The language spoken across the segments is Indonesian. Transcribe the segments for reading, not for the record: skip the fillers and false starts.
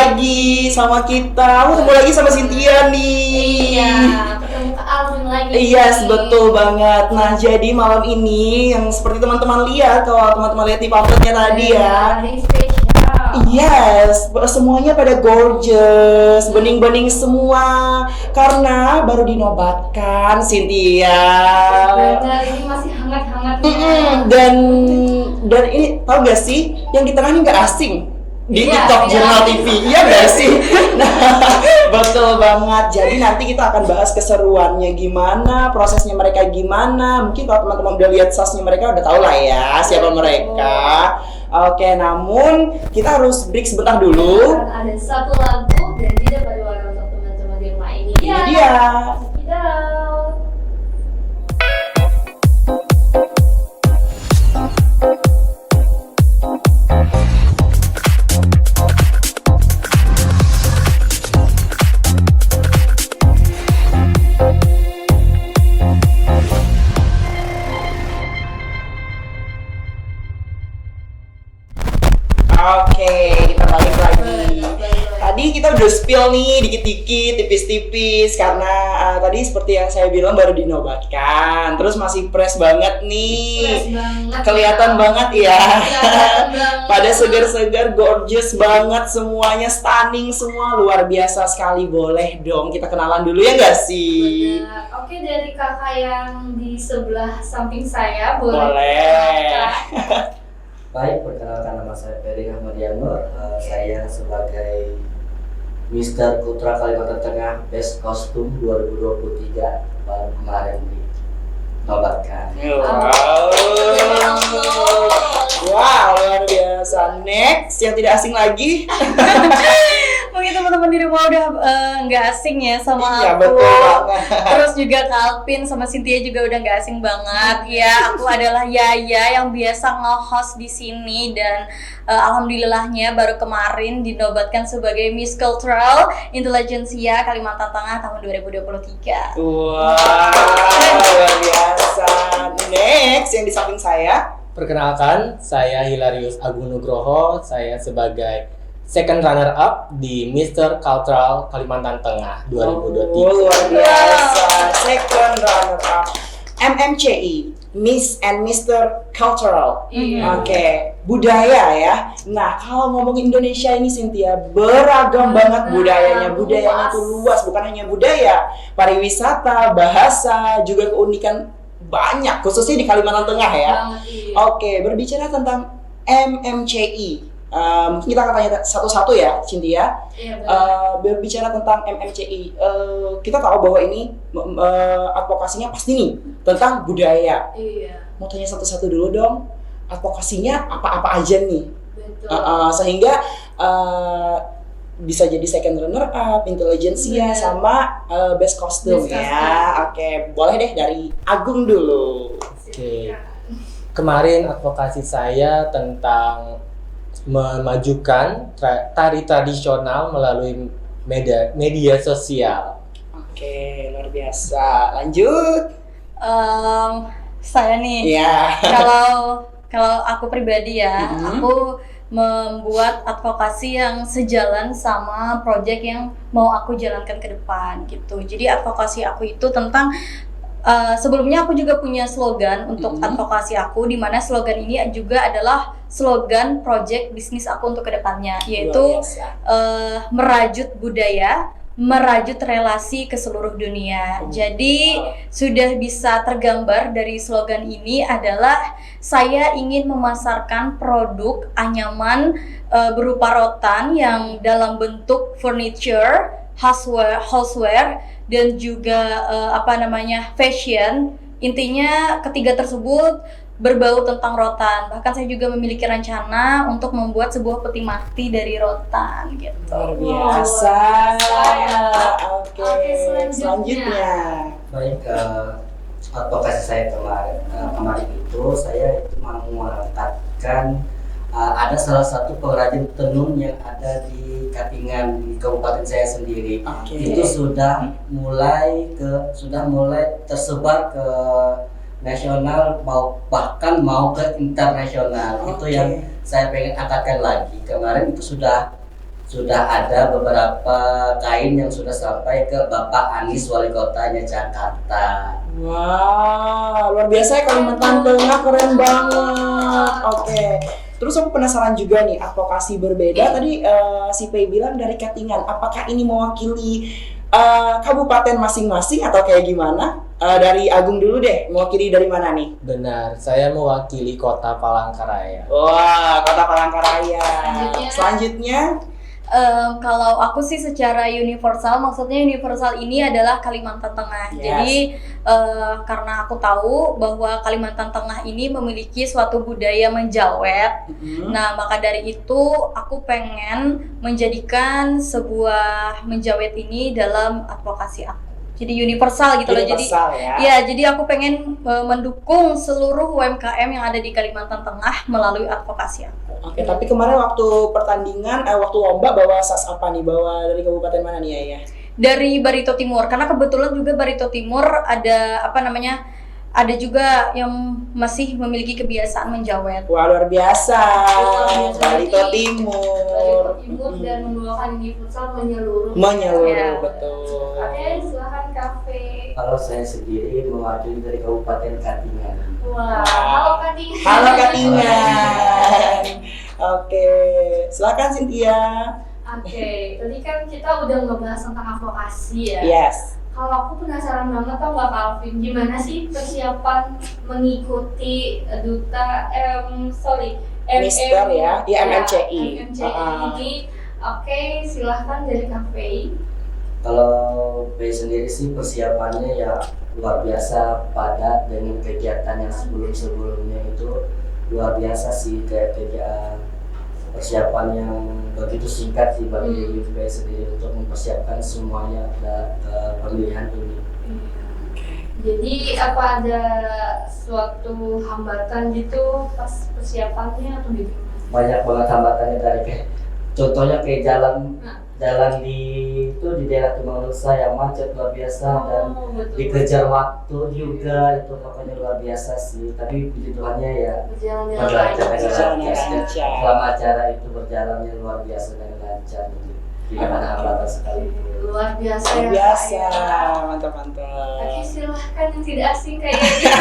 lagi sama kita. Ketemu lagi sama Cynthia nih. Iya, ketemu Kak Alvin lagi. Yes, betul banget. Nah, jadi malam ini yang seperti teman-teman lihat, kalau teman-teman lihat di pamfletnya tadi ya. Ada yang spesial. Yes, semuanya pada gorgeous, bening-bening semua. Karena baru dinobatkan, Cynthia. Benar, ini masih hangat-hangatnya. Dan ini tahu gak sih, yang di tengah ini nggak asing di Iya, TikTok iya. Jurnal TV, iya nggak sih? Nah, betul banget. Jadi nanti kita akan bahas keseruannya gimana, prosesnya mereka gimana. Mungkin kalau teman-teman udah lihat sasnya mereka udah tahu lah ya siapa mereka. Oke, namun kita harus break sebentar dulu. Karena ada satu lagu dan tidak pada warna untuk teman-teman di rumah ini. Ini dia. Check it out. Oke, kita balik lagi. Tadi kita udah spill nih dikit-dikit, tipis-tipis karena tadi seperti yang saya bilang baru dinobatkan. Terus masih fresh banget nih. Fresh banget. Kelihatan banget ya. Kelihatan banget. Pada segar-segar, gorgeous banget semuanya, stunning semua, luar biasa sekali. Boleh dong kita kenalan dulu ya nggak sih? Benar. Oke, dari kakak yang di sebelah samping saya boleh. Boleh. Kak. Baik, perkenalkan nama saya Ferry Ahmadianur. Saya sebagai Mr. Putra Kalimantan Tengah Best Costume 2023 baru kemarin dinobatkan. Wow, luar biasa. Next, yang tidak asing lagi. Mungkin teman-teman di rumah udah nggak asing ya sama Iya, aku. betul banget. Terus juga Kak Alvin sama Cynthia juga udah nggak asing banget. Ya, aku adalah Yaya yang biasa nge-host di sini dan alhamdulillahnya baru kemarin dinobatkan sebagai Miss Cultural Intelligentsia Kalimantan Tengah tahun 2023. Wow, luar biasa. Next, yang di samping saya. Perkenalkan, saya Hilarius Agung Nugroho. Saya sebagai second runner up di Mr. Cultural Kalimantan Tengah 2023. Oh, luar biasa. Second runner up. MMCI, Miss and Mr. Cultural. Iya. Oke, budaya ya. Nah, kalau ngomongin Indonesia ini Cynthia, beragam banget budayanya. Budayanya tuh luas, bukan hanya budaya, pariwisata, bahasa, juga keunikan banyak, khususnya di Kalimantan Tengah ya. Banget, iya. Oke, berbicara tentang MMCI, mungkin kita akan tanya satu-satu ya, Cynthia. Iya, benar. Berbicara tentang MMCI, kita tahu bahwa ini advokasinya pasti nih tentang budaya. Iya, Mau tanya satu-satu dulu dong, advokasinya apa-apa aja nih, betul. sehingga bisa jadi second runner up, intelligentsia, Bener. sama best costume Best ya. Oke, boleh deh dari Agung dulu. Oke. Kemarin advokasi saya tentang memajukan tari tradisional melalui media sosial. Oke, luar biasa. Lanjut. Saya nih, Iya. kalau aku pribadi ya, aku membuat advokasi yang sejalan sama project yang mau aku jalankan ke depan gitu. Jadi advokasi aku itu tentang sebelumnya aku juga punya slogan untuk advokasi aku, di mana slogan ini juga adalah slogan project bisnis aku untuk kedepannya, yaitu Luar biasa. merajut budaya, merajut relasi ke seluruh dunia. Jadi sudah bisa tergambar dari slogan ini adalah saya ingin memasarkan produk anyaman berupa rotan yang dalam bentuk furniture, houseware dan juga fashion. Intinya ketiga tersebut berbau tentang rotan. Bahkan saya juga memiliki rencana untuk membuat sebuah peti mati dari rotan gitu. Luar biasa. Oke, Oke, selanjutnya. Baik, advokasi saya kemarin itu saya itu mau mengangkatkan ada salah satu pengrajin tenun yang ada di Katingan di kabupaten saya sendiri. Oke. Itu sudah mulai tersebar ke nasional bahkan mau ke internasional. Itu Oke. yang saya pengen angkatkan lagi. Kemarin itu sudah sudah ada beberapa kain yang sudah sampai ke Bapak Anies Wali Kotanya Jakarta. Wah, luar biasa ya Kalimantan Tengah, keren banget. Oke. Terus aku penasaran juga nih, advokasi berbeda tadi si Pei bilang dari Katingan. Apakah ini mewakili kabupaten masing-masing atau kayak gimana? Dari Agung dulu deh, mewakili dari mana nih? Benar, saya mewakili Kota Palangkaraya. Wah, Kota Palangkaraya. Selanjutnya. Selanjutnya, Kalau aku sih secara universal, maksudnya universal ini adalah Kalimantan Tengah. Yes. Jadi karena aku tahu bahwa Kalimantan Tengah ini memiliki suatu budaya menjawet. Nah, maka dari itu aku pengen menjadikan sebuah menjawet ini dalam advokasi aku. Jadi universal gitu loh. Jadi universal ya. ya, jadi aku pengen mendukung seluruh UMKM yang ada di Kalimantan Tengah melalui advokasi aku. Oke, tapi kemarin waktu pertandingan, waktu lomba bawa sas apa nih? Bawa dari kabupaten mana nih ya? Dari Barito Timur, karena kebetulan juga Barito Timur ada ada juga yang masih memiliki kebiasaan menjawet. Wah, luar biasa. Luar biasa. Barito Timur. Timur dan membawakan universal menyeluruh. Menyeluruh, Ya. betul. Oke, silahkan kafe. Kalau saya sendiri mewakili dari Kabupaten Katingan. Wah, halo Katingan. Halo Katingan. Oke, silakan Cynthia. Oke, tadi kan kita udah ngebahas tentang advokasi ya. Yes. Kalau aku penasaran banget tau gak Calvin, gimana sih persiapan mengikuti Mister ya, ya MMCI. ini. Oke, silahkan dari kafe. Kalau P sendiri sih persiapannya ya luar biasa padat dengan kegiatan yang sebelum-sebelumnya itu luar biasa sih, kayak persiapan yang begitu singkat sih bagi UP sendiri untuk mempersiapkan semuanya pemilihan ini. Jadi apa ada suatu hambatan gitu pas persiapannya atau gimana? Banyak banget hambatannya dari kayak contohnya kayak jalan di daerah Tumang Nusa yang macet luar biasa dan betul. dikejar waktu juga, itu pokoknya luar biasa sih. Tapi puji Tuhannya ya Berjalan Berjalan lancar. selama acara itu berjalannya luar biasa dan lancar, tidak ada hambatan sekali. Luar biasa Luar ya. biasa, Kak, ya. mantap-mantap. Oke, silahkan yang tidak asing kayaknya.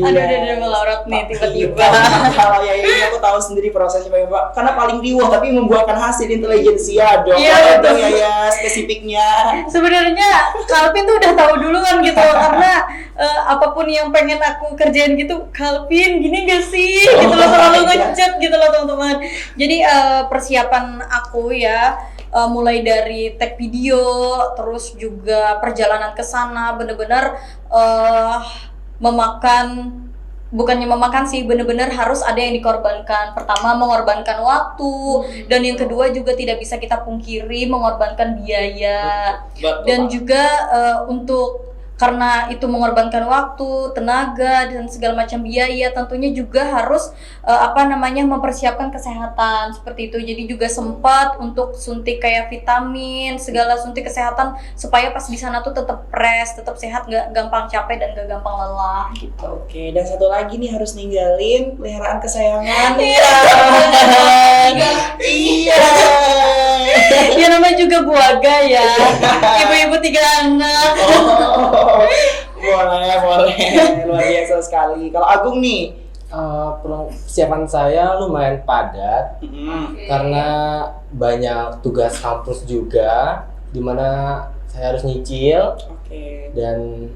Aduh, udah melorot nih tiba-tiba. Kalau ya ini aku tahu sendiri prosesnya Pak, karena paling riuh tapi membuahkan hasil intelijensia dong. Iya, Apa betul. dong ya spesifiknya. Sebenarnya Calvin tuh udah tahu duluan gitu, karena apapun yang pengen aku kerjain gitu, Calvin gini gak sih? Gitu loh, selalu ngechat gitu loh teman-teman. Jadi persiapan aku ya, mulai dari tag video, terus juga perjalanan ke sana bener-bener bukannya memakan sih, bener-bener harus ada yang dikorbankan. Pertama mengorbankan waktu, dan yang kedua juga tidak bisa kita pungkiri mengorbankan biaya. Betul, Dan Pak. juga karena itu mengorbankan waktu, tenaga, dan segala macam biaya, tentunya juga harus mempersiapkan kesehatan seperti itu. Jadi juga sempat untuk suntik kayak vitamin, segala suntik kesehatan supaya pas di sana tuh tetap fresh, tetap sehat, nggak gampang capek dan nggak gampang lelah gitu. Oke, dan satu lagi nih harus ninggalin peliharaan kesayangan. Iya. Ya namanya juga buaga ya, ibu-ibu 3 anak. Boleh, luar biasa sekali. Kalau Agung nih, Persiapan saya lumayan padat Oke. karena banyak tugas kampus juga, dimana saya harus nyicil, oke. dan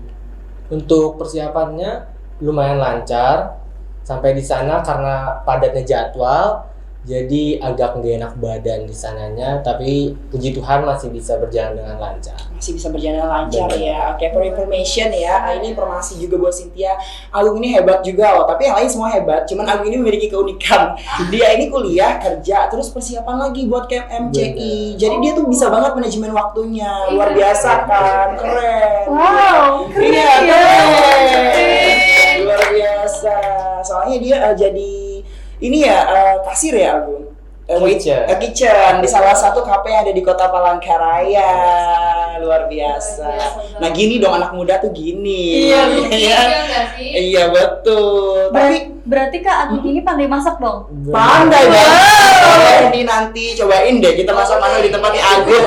untuk persiapannya lumayan lancar. Sampai di sana karena padatnya jadwal, jadi agak nggak enak badan di sananya, tapi puji Tuhan masih bisa berjalan dengan lancar. Masih bisa berjalan lancar Benar. ya. Oke, for information ya. Ini informasi juga buat Cynthia. Agung ini hebat juga loh, tapi yang lain semua hebat. Cuman Agung ini memiliki keunikan. Dia ini kuliah, kerja, terus persiapan lagi buat camp MCI. Jadi dia tuh bisa banget manajemen waktunya. Luar biasa kan? Keren. Wow, Iya, keren ya. keren. Luar biasa. Soalnya dia jadi ini ya kasir ya Agung. Kitchen. Kitchen di salah satu kafe yang ada di Kota Palangkaraya. luar biasa. Luar biasa banget. Nah gini dong anak muda tuh gini. Iya, Iya nggak sih? Iya betul. Tapi Berarti Kak Agung ini pandai masak dong? pandai banget. Ini nanti cobain deh kita masak manual di tempatnya Agung.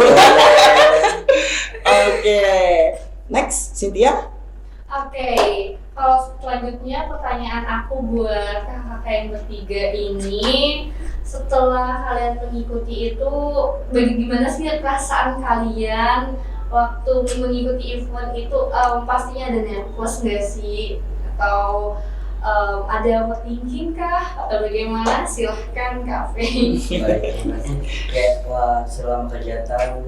Oke. Next, Cynthia. Oke, kalau selanjutnya pertanyaan aku buat kakak yang bertiga ini, setelah kalian mengikuti itu, bagaimana sih perasaan kalian waktu mengikuti event itu? Pastinya ada nervous nggak sih? Atau ada overthinking kah? Atau bagaimana? Silahkan Kak Faye. Baik, terima kasih. Kayak wah, selama kegiatan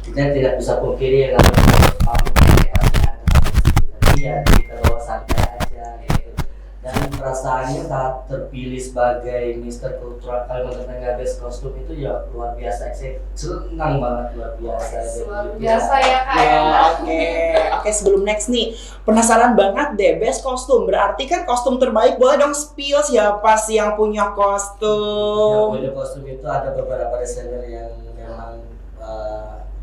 kita tidak bisa pungkiri yang namanya pamit pasti ada, tapi ya kita bawa santai aja gitu. Dan perasaannya saat terpilih sebagai Mister Kultural Kalimantan Tengah Best Kostum itu ya luar biasa. Saya senang banget, luar biasa. Luar biasa ya Kak ya. Oke, sebelum next nih, penasaran banget deh, best kostum. Berarti kan kostum terbaik, boleh dong spill siapa sih yang punya Yang kostum? punya kostum itu ada beberapa desainer yang memang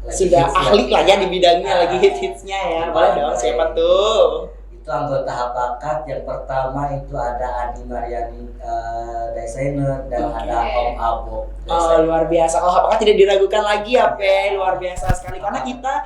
lagi Sudah hits ya. ahli lah ya di bidangnya, lagi hits-hitsnya ya. Boleh dong, siapa tuh? Itu anggota Hapakat. Yang pertama itu ada Adi Mariani, desainer, dan Oke. ada Om Abo, Oh, desainer. luar biasa. Kalau apakah tidak diragukan lagi ya, Pe? Luar biasa sekali. Karena kita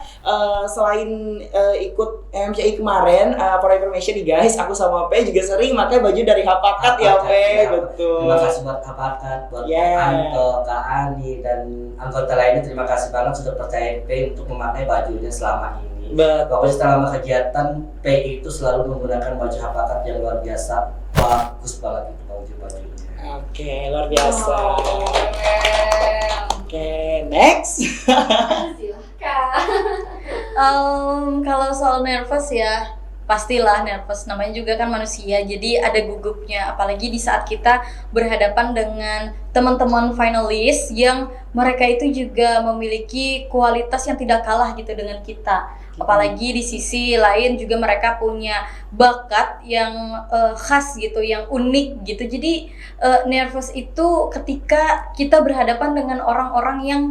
selain ikut MCI kemarin, for information nih guys, aku sama Pe juga sering pakai baju dari Hapakat ya, Pe. Ya. Betul. Terima kasih buat Hapakat, buat Yeah. Om Anto, Kak Ani, dan anggota lainnya. Terima kasih banget sudah percaya P untuk memakai bajunya selama ini. Betul. Pokoknya selama kegiatan P itu selalu menggunakan baju Hapakat yang luar biasa. Bagus banget itu baju-bajunya. Oke, luar biasa. Oh, keren. Oke, next. Silahkan. Kalau soal nervous ya pastilah nervous, namanya juga kan manusia, jadi ada gugupnya, apalagi di saat kita berhadapan dengan teman-teman finalis yang mereka itu juga memiliki kualitas yang tidak kalah gitu dengan kita, apalagi di sisi lain juga mereka punya bakat yang khas gitu, yang unik gitu. Jadi nervous itu ketika kita berhadapan dengan orang-orang yang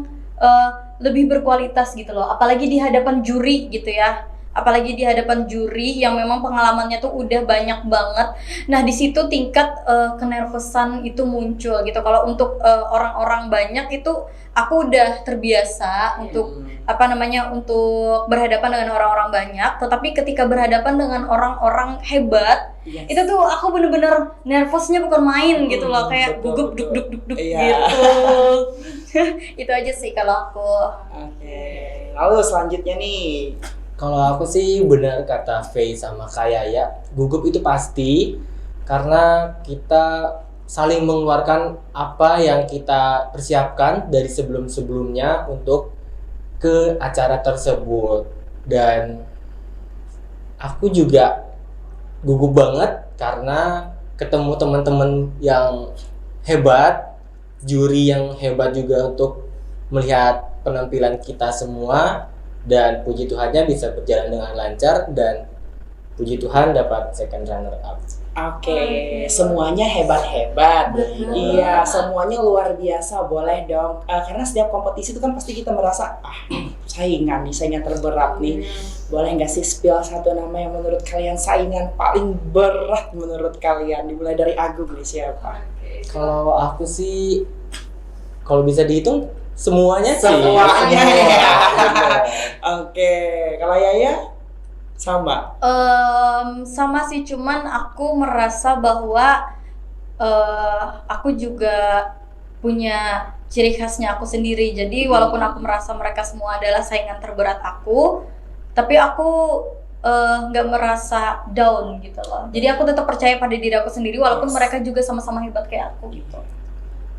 lebih berkualitas gitu loh, apalagi di hadapan juri gitu ya, apalagi di hadapan juri yang memang pengalamannya tuh udah banyak banget. Nah di situ tingkat kenervosan itu muncul gitu. Kalau untuk orang-orang banyak itu aku udah terbiasa untuk untuk berhadapan dengan orang-orang banyak. Tetapi ketika berhadapan dengan orang-orang hebat, Yes. itu tuh aku bener-bener nervousnya bukan main gitu loh, kayak Betul, gugup betul. duk duk duk duk Iya. gitu. Itu aja sih kalau aku. Oke, lalu selanjutnya nih. Kalau aku sih benar kata Faye sama Kaya ya, gugup itu pasti karena kita saling mengeluarkan apa yang kita persiapkan dari sebelum-sebelumnya untuk ke acara tersebut. Dan aku juga gugup banget karena ketemu teman-teman yang hebat, juri yang hebat juga untuk melihat penampilan kita semua. Dan puji Tuhannya bisa berjalan dengan lancar dan puji Tuhan dapat second runner up. Oke, semuanya hebat-hebat. Betul. Iya, semuanya luar biasa. Boleh dong. Karena setiap kompetisi itu kan pasti kita merasa saingan terberat nih. Boleh nggak sih spill satu nama yang menurut kalian saingan paling berat menurut kalian? Dimulai dari Agung nih, siapa? Kalau aku sih, kalau bisa dihitung semuanya sih. Semuanya. Semua. Oke, kalau Yaya sama. Sama sih, cuman aku merasa bahwa aku juga punya ciri khasnya aku sendiri. Jadi walaupun aku merasa mereka semua adalah saingan terberat aku, tapi aku nggak merasa down gitu loh. Jadi aku tetap percaya pada diri aku sendiri walaupun Yes. mereka juga sama-sama hebat kayak aku gitu.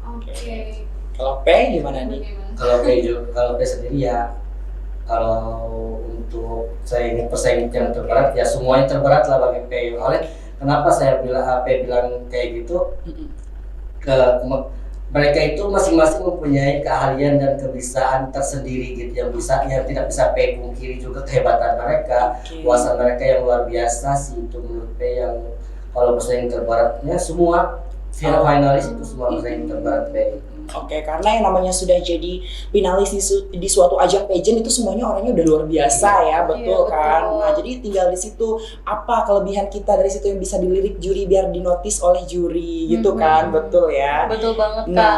Oke. Kalau P gimana nih? Bagaimana? Kalau P sendiri ya, kalau untuk persaingan yang terberat ya semuanya terberat lah bagi P. Kenapa saya bilang P bilang kayak gitu? Mereka itu masing-masing mempunyai keahlian dan kebisaan tersendiri gitu, yang tidak bisa P pungkiri juga kehebatan mereka, kuasa mereka yang luar biasa sih itu menurut P. Yang kalau persaingan terberatnya semua finalis itu semua saya terberat kayak gitu. Oke, karena yang namanya sudah jadi finalis di suatu ajang pageant itu semuanya orangnya udah luar biasa ya, betul Iya, kan? betul. Nah, jadi tinggal di situ apa kelebihan kita dari situ yang bisa dilirik juri biar dinotis oleh juri gitu kan, betul ya? Betul banget, Kak. Nah,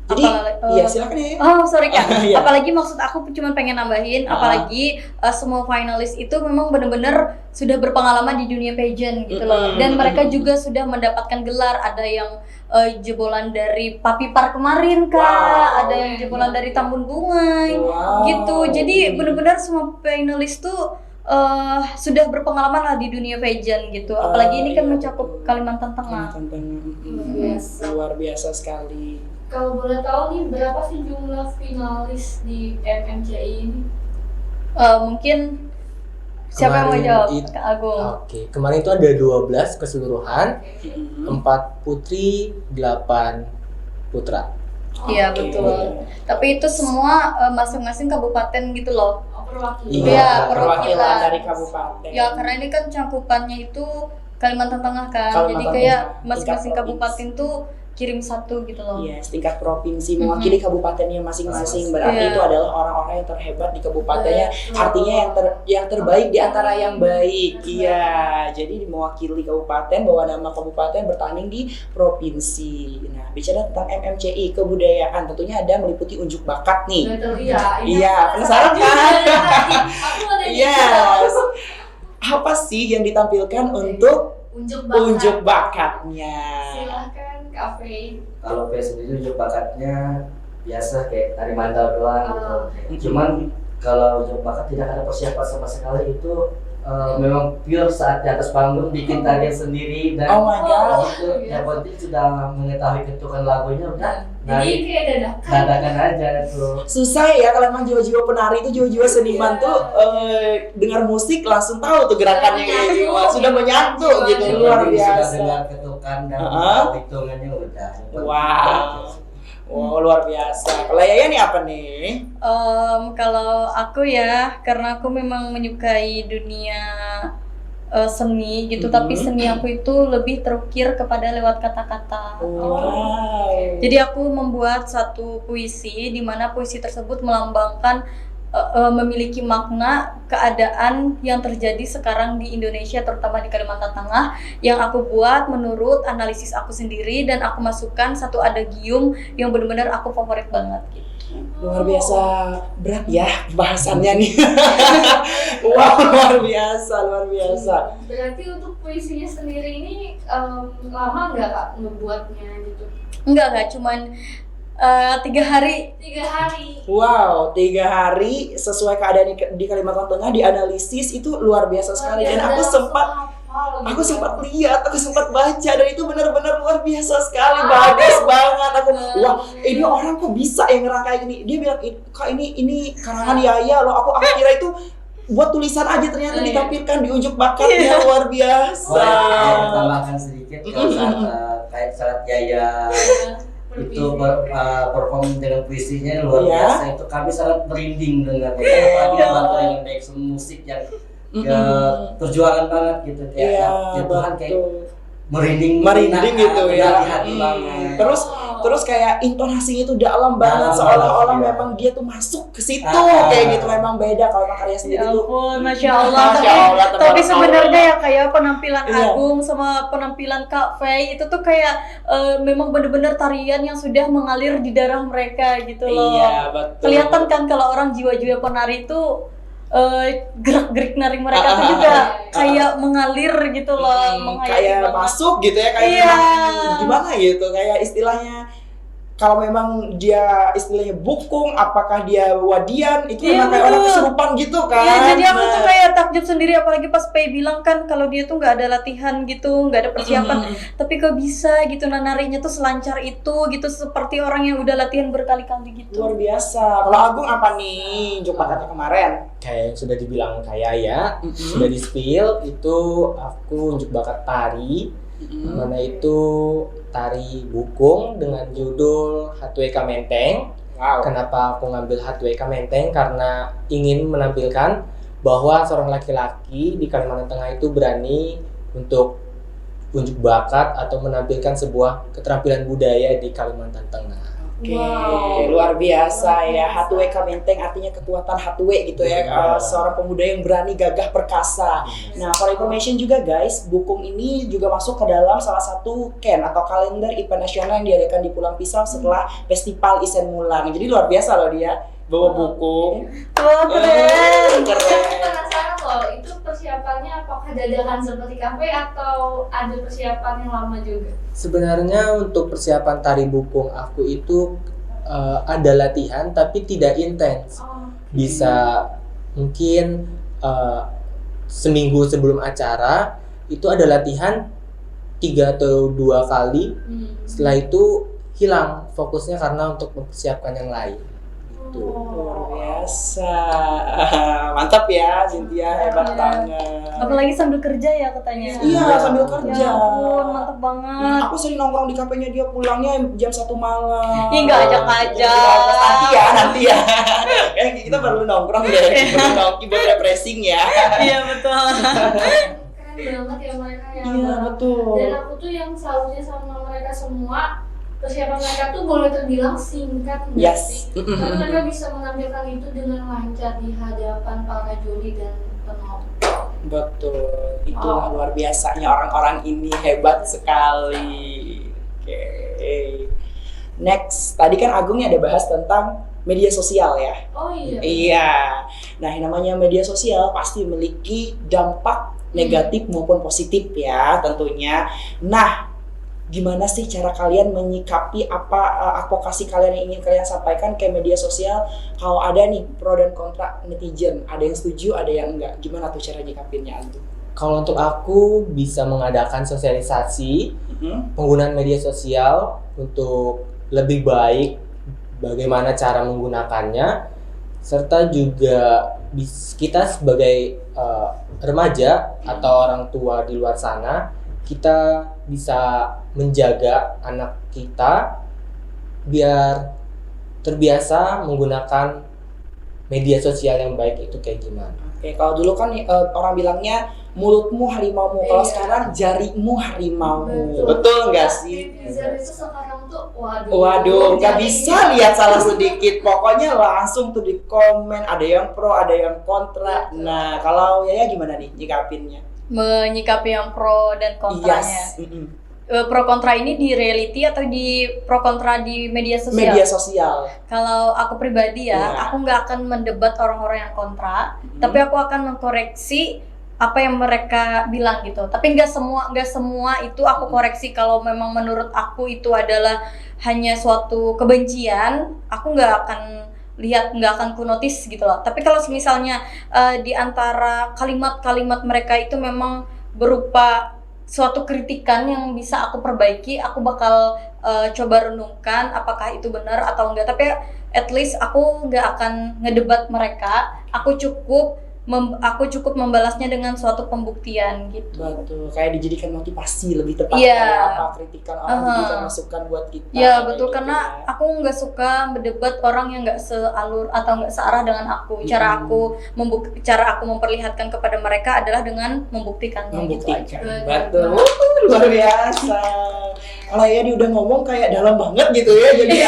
jadi Apalagi- iya silakan ya. Oh sorry Kak, Iya. apalagi maksud aku cuma pengen nambahin, apalagi semua finalis itu memang benar-benar sudah berpengalaman di dunia pageant gitu loh, dan mereka juga sudah mendapatkan gelar, ada yang jebolan dari Papi Par kemarin Kak, Wow. ada yang jebolan dari Tambun Bungai, Wow. gitu, jadi benar-benar semua finalis tuh sudah berpengalaman lah di dunia pageant gitu, apalagi ini kan Iya, mencakup betul. Kalimantan Tengah. Luar biasa. Luar biasa sekali. Kalau boleh tahu nih berapa sih jumlah finalis di MMCI ini? Mungkin siapa yang mau Kemarin jawab? it- Kak Agung. Oke, kemarin itu ada 12 keseluruhan, Mm-mm. 4 putri, 8 putra. Iya Oke. betul. Tapi itu semua masing-masing kabupaten gitu loh. Oh, perwakilan. Iya, perwakilan dari kabupaten. Ya karena ini kan cangkupannya itu Kalimantan Tengah kan. Kalimantan Jadi kayak Tengah, masing-masing tingkat kabupaten tuh kirim satu gitu loh. Iya, setingkat provinsi mewakili kabupatennya masing-masing. Berarti Iya. itu adalah orang-orang yang terhebat di kabupatennya. Betul. Artinya yang terbaik di antara yang baik. Iya, jadi mewakili kabupaten, bawa nama kabupaten bertanding di provinsi. Nah, bicara tentang MMCI kebudayaan, tentunya ada meliputi unjuk bakat nih. Betul, iya. Iya, penasaran juga kan? dari tadi. Aku ada di Yes. Apa sih yang ditampilkan untuk unjuk bakat. unjuk bakatnya? Silahkan Kak Faye. Kalau P sendiri unjuk bakatnya biasa kayak tari mandau doang gitu. Cuman kalau unjuk bakat tidak ada persiapan sama sekali, itu memang pure saat di atas panggung bikin tarian sendiri dan Oh my god. itu yang penting sudah mengetahui ketukan lagunya udah Jadi kayak dadakan. dadakan aja tuh. Susah ya kalau emang jiwa-jiwa penari itu, jiwa-jiwa seniman tuh dengar musik langsung tahu tuh gerakannya kayak gimana, sudah menyatu gitu, Yang luar penting sudah biasa. dengar ketukan dan Uh-huh. hitungannya udah. Wow. Wow, luar biasa. Kalau Yaya nih apa nih? Kalau aku ya, karena aku memang menyukai dunia seni gitu, tapi seni aku itu lebih terukir kepada lewat kata-kata. Wow. Jadi aku membuat satu puisi di mana puisi tersebut melambangkan memiliki makna keadaan yang terjadi sekarang di Indonesia, terutama di Kalimantan Tengah, yang aku buat menurut analisis aku sendiri, dan aku masukkan satu adagium yang benar-benar aku favorit banget gitu. Luar biasa berat ya bahasannya nih. Wow, luar biasa, luar biasa. Berarti untuk puisinya sendiri ini lama nggak Kak ngebuatnya gitu? Enggak, cuman 3 hari. 3 hari. Wow, 3 hari sesuai keadaan di Kalimantan Tengah dianalisis, itu luar biasa sekali. Dan aku sempat lihat, aku sempat baca, dan itu benar-benar luar biasa sekali, bagus banget. Aku, wah, ini orang kok bisa yang ngerangkai gini. Dia bilang, Kak ini karangan Yaya loh. Aku kira itu buat tulisan aja, ternyata ditampilkan di unjuk bakatnya, luar biasa. Oh, ya, tambahkan sedikit kalau saat Yaya itu perform dengan puisinya luar Iya. biasa, itu kami sangat merinding dengannya, apalagi dibantu dengan background musik yang perjuangan banget gitu, kayak Iya, ya Tuhan kayak betul. merinding Gitu ya. di hati banget. Terus kayak intonasinya itu dalam banget, Dalam seolah-olah banget, iya. memang dia tuh masuk ke situ, Ah. kayak gitu. Memang beda kalau karya sendiri Ya tuh. ampun, Masya Allah. Masya Allah, Tapi tabarakallah. sebenarnya ya kayak penampilan Iya. Agung sama penampilan Kak Faye itu tuh kayak memang bener-bener tarian yang sudah mengalir di darah mereka gitu loh. Iya, betul. Kelihatan kan kalau orang jiwa-jiwa penari itu gerak-gerik nari mereka tuh Ah, juga kayak mengalir gitu loh, menghayati kayak banget. masuk gitu ya, kayak Iya. memang gimana gitu, kayak istilahnya kalau memang dia istilahnya bukung, apakah dia wadian, itu Iya, memang kayak orang betul. kesurupan gitu kan. Iya, jadi aku tuh Nah, kayak takjub sendiri, apalagi pas Pei bilang kan kalau dia tuh nggak ada latihan gitu, nggak ada persiapan, tapi kok bisa gitu, nah narinya tuh selancar itu gitu, seperti orang yang udah latihan berkali-kali gitu. luar biasa. Kalau Agung apa nih unjuk bakatnya kemarin? Kayak yang sudah dibilang kayak ya, sudah di spill itu aku unjuk bakat tari, mana itu tari bukung dengan judul Hatweka Menteng. Wow. Kenapa aku ngambil Hatweka Menteng? Karena ingin menampilkan bahwa seorang laki-laki di Kalimantan Tengah itu berani untuk unjuk bakat atau menampilkan sebuah keterampilan budaya di Kalimantan Tengah. Oke, Wow. luar biasa ya. Luar biasa. Hatue Kamenteng artinya kekuatan Hatue gitu ya. Seorang pemuda yang berani, gagah, perkasa. Nah, for information juga guys, Bukung ini juga masuk ke dalam salah satu KEN atau kalender event nasional yang diadakan di Pulang Pisau setelah Festival Isen Mulang. Jadi luar biasa loh dia bawa Bukung. Wah, keren. Aku Keren. penasaran loh, itu persiapannya apakah dadakan seperti kafe atau ada persiapan yang lama juga? Sebenarnya untuk persiapan tari bukung aku itu ada latihan tapi tidak intens. Oh, Bisa mungkin seminggu sebelum acara itu ada latihan 3 atau 2 kali. Setelah itu hilang fokusnya karena untuk mempersiapkan yang lain. Gitu. Luar biasa. Mantap ya Cynthia, hebat banget. Apalagi sambil kerja ya katanya. Iya, sambil kerja. Ya ampun, mantap banget. Aku sering nongkrong di kafenya dia, pulangnya jam 1 malam. Ih, nggak ajak-ajak. Nanti ya. Kita baru nongkrong deh. Baru nongki buat refreshing ya. Iya, betul. keren banget ya mereka ya. Iya, betul. Dan aku tuh yang salutnya sama mereka semua, persiapan mereka tuh boleh terbilang singkat nggak Yes. sih? Tapi mereka bisa menampilkan itu dengan lancar di hadapan para juri dan penonton. Betul. Itulah luar biasanya orang-orang ini, hebat sekali. Oke. Next, tadi kan Agung ada bahas tentang media sosial ya. Oh iya. Iya. Nah, yang namanya media sosial pasti memiliki dampak negatif maupun positif ya tentunya. Nah, gimana sih cara kalian menyikapi advokasi kalian yang ingin kalian sampaikan ke media sosial? Kalau ada nih pro dan kontra netizen, ada yang setuju, ada yang enggak. Gimana tuh cara nyikapinnya Agung? Kalau untuk aku bisa mengadakan sosialisasi penggunaan media sosial untuk lebih baik, bagaimana cara menggunakannya, serta juga kita sebagai remaja atau orang tua di luar sana, kita bisa menjaga anak kita biar terbiasa menggunakan media sosial yang baik itu kayak gimana. Oke, kalau dulu kan orang bilangnya mulutmu harimaumu, kalau Iya. sekarang jarimu harimaumu. Betul. Betul nggak sih? Netizen itu sekarang tuh waduh. Waduh, nggak Jadi- bisa lihat salah sedikit. Pokoknya langsung tuh di komen, ada yang pro, ada yang kontra. Nah, kalau Yaya gimana nih nyikapinnya? Menyikapi yang pro dan kontranya. Yes. Pro kontra ini di reality atau di pro kontra di media sosial? Media sosial. Kalau aku pribadi ya, Iya. aku nggak akan mendebat orang-orang yang kontra, tapi aku akan mengkoreksi apa yang mereka bilang gitu. Tapi nggak semua itu aku koreksi. Kalau memang menurut aku itu adalah hanya suatu kebencian, aku nggak akan lihat, nggak akan ku notice gitu loh. Tapi kalau misalnya di antara kalimat-kalimat mereka itu memang berupa suatu kritikan yang bisa aku perbaiki, aku bakal coba renungkan apakah itu benar atau enggak. Tapi at least aku nggak akan ngedebat mereka. Aku cukup membalasnya dengan suatu pembuktian gitu. Betul, kayak dijadikan motivasi lebih tepat Iya. ya, apa kritikan orang dijadikan masukan buat kita. Ya kayak betul, gitu karena ya. aku nggak suka mendebat orang yang nggak sealur atau nggak searah dengan aku. Cara aku memperlihatkan kepada mereka adalah dengan membuktikannya gitu aja. membuktikan. Betul. Luar biasa. Kalau ya dia udah ngomong kayak dalam banget gitu ya. Jadi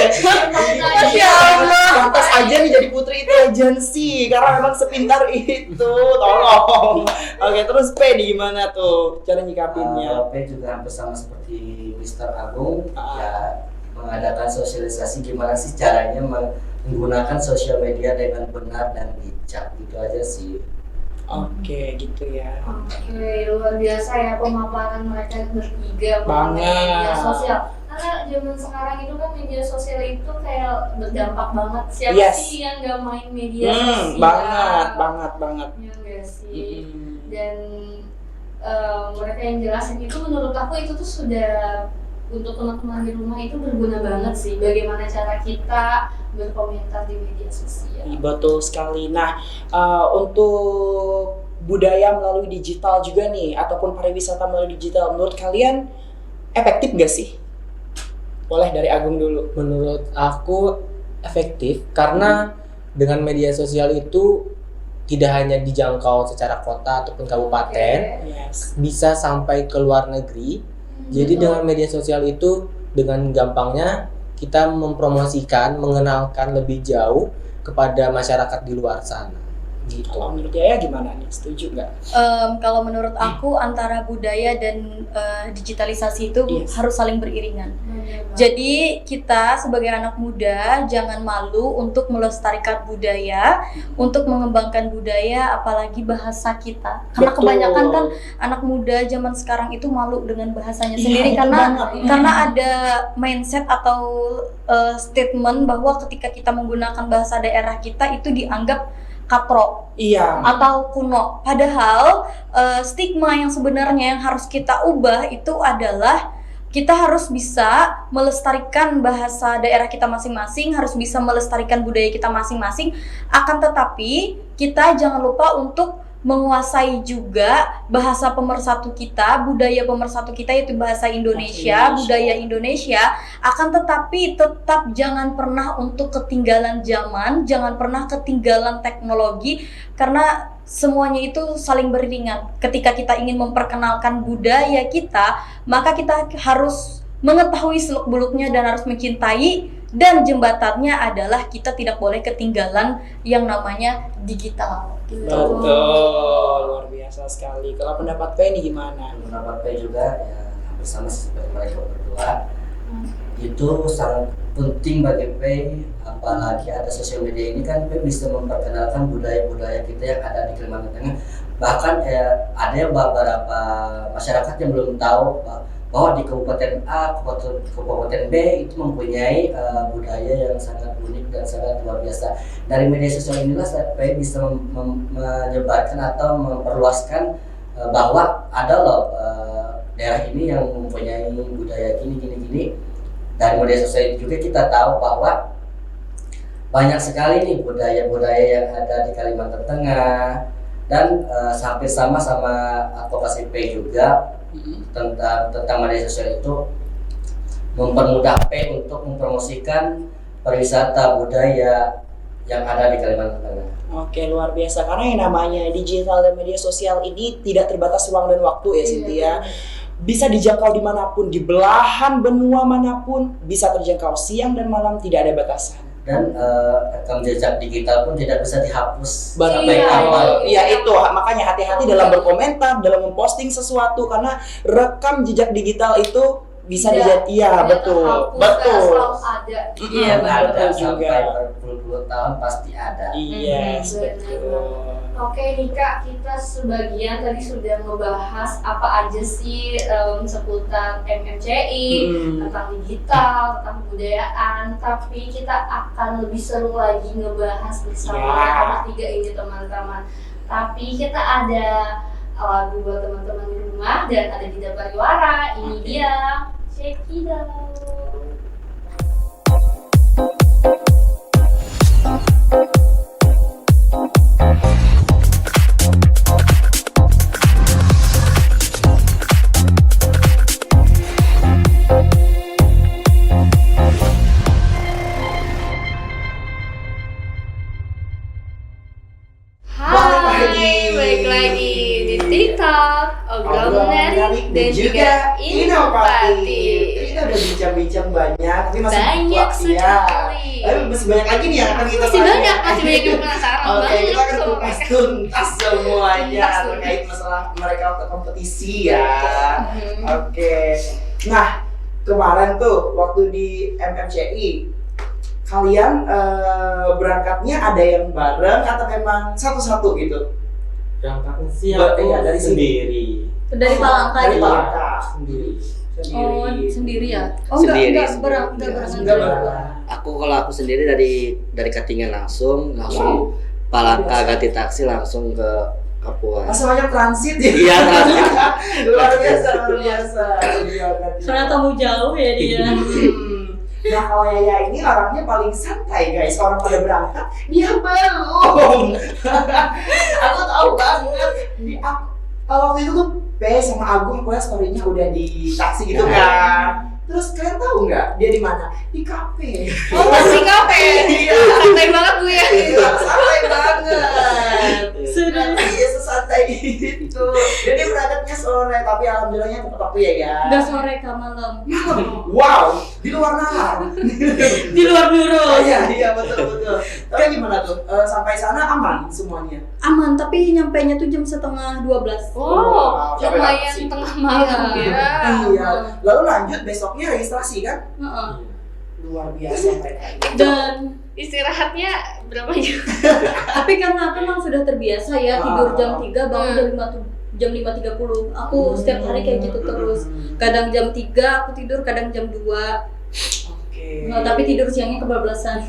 Masya Allah. Pantas aja nih jadi putri itu agensi karena memang sepintar itu. Tolong. Oke, terus P gimana tuh cara nyikapinnya? P juga hampir sama seperti Mr. Agung, Ah. ya mengadakan sosialisasi gimana sih caranya menggunakan sosial media dengan benar dan bijak, gitu aja sih. Oke, gitu ya. Oke, luar biasa ya pemaparan mereka bertiga Banget. mengenai media sosial. Karena zaman sekarang itu kan media sosial itu kayak berdampak banget. Siapa Yes. sih yang gak main media sosial? Banget. Ya enggak sih. Mm. Dan mereka yang jelasin itu menurut aku itu tuh sudah untuk teman-teman di rumah itu berguna banget sih. Bagaimana cara kita berkomentar di media sosial. Betul sekali. Nah, untuk budaya melalui digital juga nih, ataupun pariwisata melalui digital, menurut kalian efektif gak sih? Boleh dari Agung dulu. Menurut aku efektif karena dengan media sosial itu tidak hanya dijangkau secara kota ataupun kabupaten, Yes. bisa sampai ke luar negeri. Jadi dengan media sosial itu dengan gampangnya kita mempromosikan, mengenalkan lebih jauh kepada masyarakat di luar sana. Gitu. Kalau menurut Yaya gimana nih? Setuju nggak? Kalau menurut aku antara budaya dan digitalisasi itu Yes. harus saling beriringan. Jadi kita sebagai anak muda jangan malu untuk melestarikan budaya, untuk mengembangkan budaya, apalagi bahasa kita. Karena Betul. kebanyakan kan anak muda zaman sekarang itu malu dengan bahasanya Iya, sendiri itu karena banget. karena ada mindset atau statement bahwa ketika kita menggunakan bahasa daerah kita itu dianggap katrok Iya. atau kuno. Padahal stigma yang sebenarnya yang harus kita ubah itu adalah kita harus bisa melestarikan bahasa daerah kita masing-masing, harus bisa melestarikan budaya kita masing-masing. Akan tetapi kita jangan lupa untuk menguasai juga bahasa pemersatu kita, budaya pemersatu kita yaitu bahasa Indonesia, budaya Indonesia. Akan tetapi tetap jangan pernah untuk ketinggalan zaman, jangan pernah ketinggalan teknologi, karena semuanya itu saling beriringan. Ketika kita ingin memperkenalkan budaya kita, maka kita harus mengetahui seluk-beluknya dan harus mencintai, dan jembatannya adalah kita tidak boleh ketinggalan yang namanya digital. Betul, luar biasa sekali. Kalau pendapat Penny gimana? Pendapat P juga ya hampir sama seperti mereka berdua. Itu sangat penting bagi P, apalagi ada sosial media ini kan P bisa memperkenalkan budaya-budaya kita yang ada di Kalimantan Tengah. Bahkan ada beberapa masyarakat yang belum tahu bahwa di Kabupaten A, Kabupaten B itu mempunyai budaya yang sangat unik dan sangat luar biasa. Dari media sosial inilah saya bisa menyebarkan atau memperluaskan bahwa ada loh daerah ini yang mempunyai budaya gini. Dari media sosial juga kita tahu bahwa banyak sekali nih budaya-budaya yang ada di Kalimantan Tengah, dan hampir sama advokasi P juga tentang media sosial itu mempermudah P untuk mempromosikan pariwisata budaya yang ada di Kalimantan Tengah. Oke, luar biasa. Karena yang namanya digital dan media sosial ini tidak terbatas ruang dan waktu ya, Cynthia. Bisa dijangkau dimanapun, di belahan benua manapun, bisa terjangkau siang dan malam, tidak ada batasan. Dan rekam jejak digital pun tidak bisa dihapus. Iya itu, makanya hati-hati dalam berkomentar, dalam memposting sesuatu, karena rekam jejak digital itu bisa dijadi, iya betul, betul. Iya betul juga. Sampai berpuluh-puluh tahun pasti ada. Iya, Benar. betul. Oke nih Kak, kita sebagian tadi sudah membahas apa aja sih seputar MMCI, tentang digital, tentang kebudayaan, tapi kita akan lebih seru lagi ngebahas bersama kita bertiga ini teman-teman. Tapi kita ada lagu buat teman-teman di rumah dan ada di Pariwara. Ini dia, check it out. Balik lagi di TikTok, obrolan menarik dan juga inovatif. Kita udah bincang-bincang banyak, tapi masih Banyak sekali. Tapi masih banyak lagi nih yang akan kita Masih bahas. banyak yang penasaran Oke, banget. kita akan kupas tuntas semuanya Tuntas. terkait masalah mereka waktu kompetisi ya. Oke. Nah, kemarin tuh waktu di MMCI, kalian berangkatnya ada yang bareng atau memang satu-satu gitu? Berangkatnya sih Iya, dari sini. sendiri. Dari Palangka Dari gitu. Palangka. Sendiri. Oh, sendiri ya? Oh, Sendiri, enggak sendiri. barengan. Enggak bareng. Kalau aku sendiri dari Katingan langsung Palangka ganti taksi langsung ke Kapuas. Langsung aja transit ya. Iya, transit. luar biasa. Iya, berarti. Soalnya tamu jauh ya dia. Nah, kalau Yaya ini orangnya paling santai guys. Orang pada berangkat, dia belum. Aku tahu banget. Waktu itu tuh P sama Agung pokoknya story-nya udah di taksi gitu kan. Terus kalian tahu nggak dia di mana? Di kafe. Oh, masih kafe. Iya. Santai banget gue ya. Iya, santai banget. Iya, sesantai itu. Jadi berangkatnya sore, tapi alhamdulillahnya tepat waktu ya. Nggak sore ke malam. Wow, di luar nalar. Di luar nurul. Iya betul. Tapi gimana tuh? Sampai sana aman semuanya? Aman, tapi nyampainya tuh jam 11:30. Oh, Sampai lumayan sih. tengah malam ya. Iya. Lalu lanjut besoknya registrasi kan? Heeh. Luar biasa mereka. Dan Istirahatnya berapa jam? tapi karena aku memang sudah terbiasa ya tidur jam 3 bangun jam 5.30. Aku setiap hari kayak gitu terus. Kadang jam 3 aku tidur, kadang jam 2. Oke. Nah, tapi tidur siangnya kebablasan.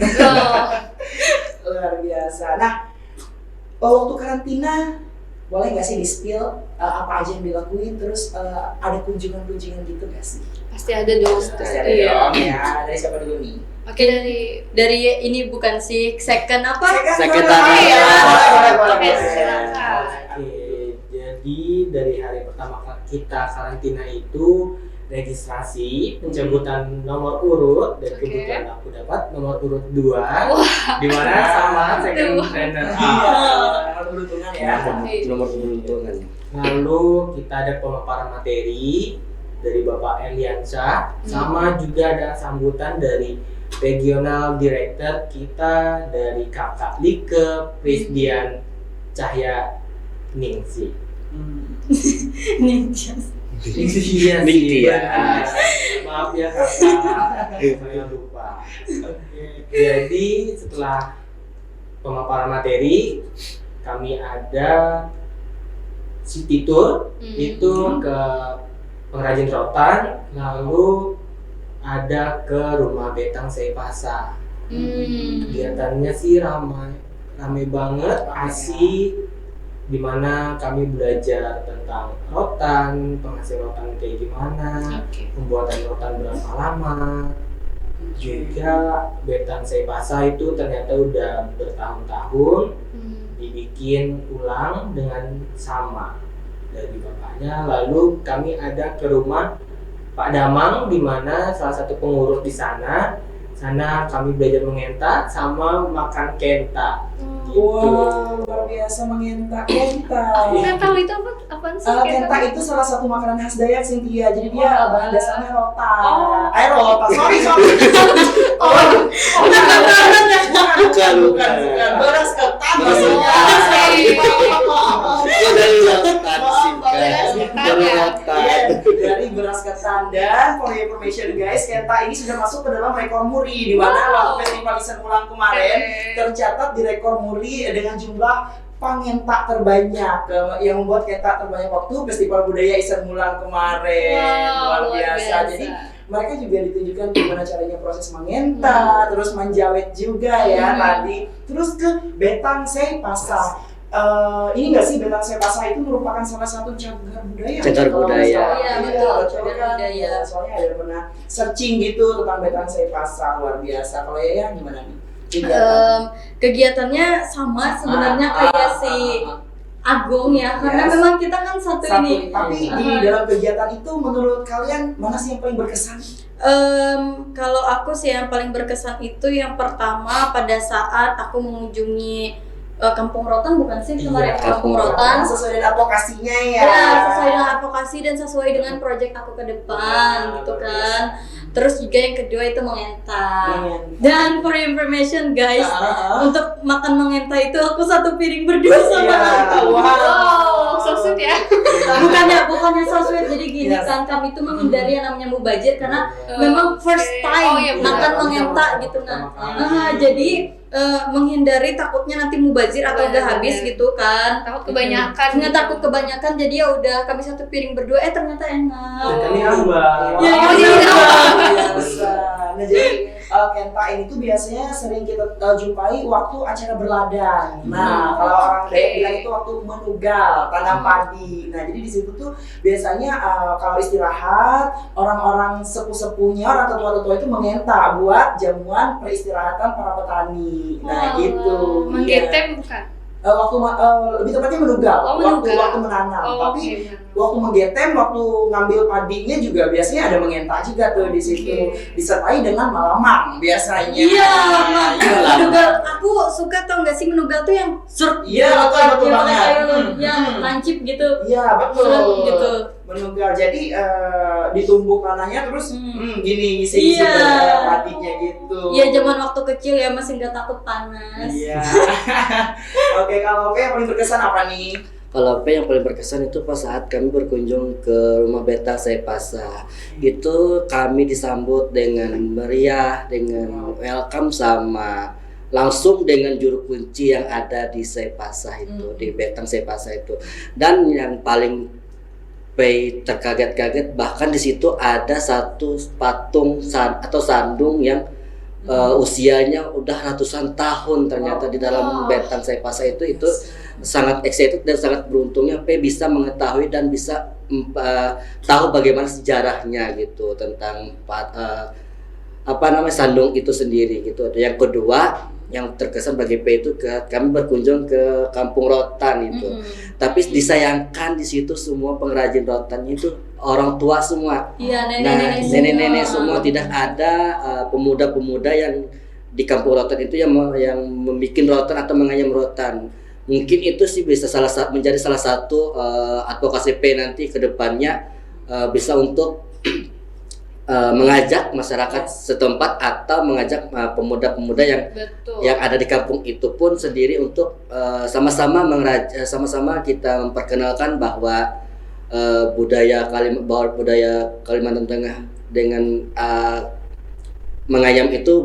Luar biasa. Nah, waktu karantina boleh nggak sih di-spill apa aja yang dilakuin, terus ada kunjungan-kunjungan gitu nggak sih? Pasti ada dong. Pasti ada Iya. dong ya. Dari siapa dulu nih? Oke, Dari ini bukan sih second apa? Second boleh. time. Iya. Boleh. Oke, silakan. Oke, jadi dari hari pertama kita karantina itu registrasi, pencabutan nomor urut, dan Oke. kebetulan aku dapat nomor urut 2 di mana sama second trainer. Iya, beruntungan ya. Nomor keberuntungan. Lalu kita ada pemaparan materi dari Bapak Eliansyah, sama juga ada sambutan dari Regional Director kita dari Kakak Like Prisdian Cahya Ningsi. Ninja. Iya Ningsi ya. benar. Maaf ya kakak, saya lupa. Jadi setelah pemaparan materi, kami ada city tour itu ke pengrajin rotan, lalu ada ke rumah Betang Seipasa. Kegiatannya sih ramai banget, asik, dimana kami belajar tentang rotan, penghasil rotan kayak gimana, pembuatan rotan berapa lama. Juga Betang Seipasa itu ternyata udah bertahun-tahun dibikin ulang dengan sama dari bapaknya. Lalu kami ada ke rumah Pak Damang, di mana salah satu pengurus di sana. Sana kami belajar mengentak sama makan kenta. Gitu. Wow, luar biasa mengentak kenta. Nggak tahu itu apaan sih? Kenta itu salah satu makanan khas Dayak, Cynthia. Jadi dia Wah. bahan dasarnya rotan. Oh. Rotan. Sorry. Bukan. Beras ketan maksudnya. Oh, dari rotan sih beras kan. ketan Dari ya. rotan. Iya, dari beras ketan. Dan for your information guys, kenta ini sudah masuk ke dalam rekor muri, di mana waktu festival Isan Ulang kemarin tercatat di rekor muri dengan jumlah pangentak terbanyak, yang membuat kenta terbanyak waktu festival budaya Isan Ulang kemarin. Luar biasa. Jadi mereka juga ditunjukkan gimana caranya proses mengenta, terus menjawet juga ya tadi. Terus ke Betang Seipasa. Ini nggak sih Betang Seipasa itu merupakan salah satu cagar budaya. Cagar kalau nggak budaya. salah. Iya, Iya, betul, betul cagar kan? budaya. Iya, soalnya ada pernah searching gitu tentang Betang Seipasa, luar biasa. Kalau ya gimana nih? Kegiatannya sama sebenarnya kayak si Agung ya, karena Yes. memang kita kan satu ini. Tapi di dalam kegiatan itu menurut kalian mana sih yang paling berkesan? Kalau aku sih yang paling berkesan itu yang pertama pada saat aku mengunjungi Kampung Rotan, bukan sih kemarin Kampung Rotan. Sesuai dengan advokasinya ya. Ya, sesuai dengan advokasi dan sesuai dengan proyek aku ke depan gitu kan. Terus juga yang kedua itu mengenta. Dan for information guys, untuk makan mengenta itu aku satu piring berdua sama Agung. Wow, so sweet ya. Bukannya so sweet, jadi gini kan, kami itu menghindari yang namanya mubazir karena memang first time Oh, iya, benar. makan mengenta gitu kan. Jadi menghindari takutnya nanti mubazir atau udah habis gitu kan. Takut kebanyakan. Nggak takut kebanyakan, jadi ya udah kami satu piring berdua, ternyata enak. Kami ambang. Ya, Oh, iya. biasa. Nah jadi kenta ini tuh biasanya sering kita jumpai waktu acara berladang. Nah kalau orang Dayak bilang itu waktu menugal tanam padi. Nah jadi di situ tuh biasanya kalau istirahat orang-orang sepuh-sepuhnya, orang tua-tua itu mengenta buat jamuan peristirahatan para petani. Nah gitu. Menggetem bukan? Lebih tepatnya menugal, Oh, waktu menugal. menanam. Tapi oke. waktu menggetem, waktu ngambil padinya juga biasanya ada mengentak juga tuh di situ, disertai dengan malamang biasanya. Iya, Iya lah. menugal. Aku suka tau nggak sih menugal tuh yang surp. Iya, betul yang banget. yang lancip gitu. Iya betul. Surp gitu. Menugal, jadi ditumbuk tanahnya terus gini ngisi Iya. padinya gitu. Iya, zaman waktu kecil ya masih nggak takut panas. Iya. Oke, kalau oke yang paling berkesan apa nih? Kalau P yang paling berkesan itu pas saat kami berkunjung ke rumah Betang Saipasa. Itu kami disambut dengan meriah, dengan welcome sama langsung dengan juru kunci yang ada di Saipasa itu, di Betang Saipasa itu. Dan yang paling P terkaget-kaget, bahkan di situ ada satu patung atau sandung yang usianya udah ratusan tahun ternyata di dalam Betang Saipasa itu sangat excited dan sangat beruntungnya P bisa mengetahui dan bisa tahu bagaimana sejarahnya gitu tentang sandung itu sendiri gitu. Yang kedua yang terkesan bagi P itu kami berkunjung ke Kampung Rotan itu. Tapi disayangkan di situ semua pengrajin rotan itu orang tua semua. Iya, Nah, nenek-nenek nenek-nenek semua, tidak ada pemuda-pemuda yang di Kampung Rotan itu yang membuat rotan atau menganyam rotan. Mungkin itu sih bisa menjadi salah satu advokasi P nanti ke depannya, bisa untuk mengajak masyarakat setempat atau mengajak pemuda-pemuda yang ada di kampung itu pun sendiri untuk sama-sama kita memperkenalkan bahwa budaya Kalimantan Tengah dengan mengayam itu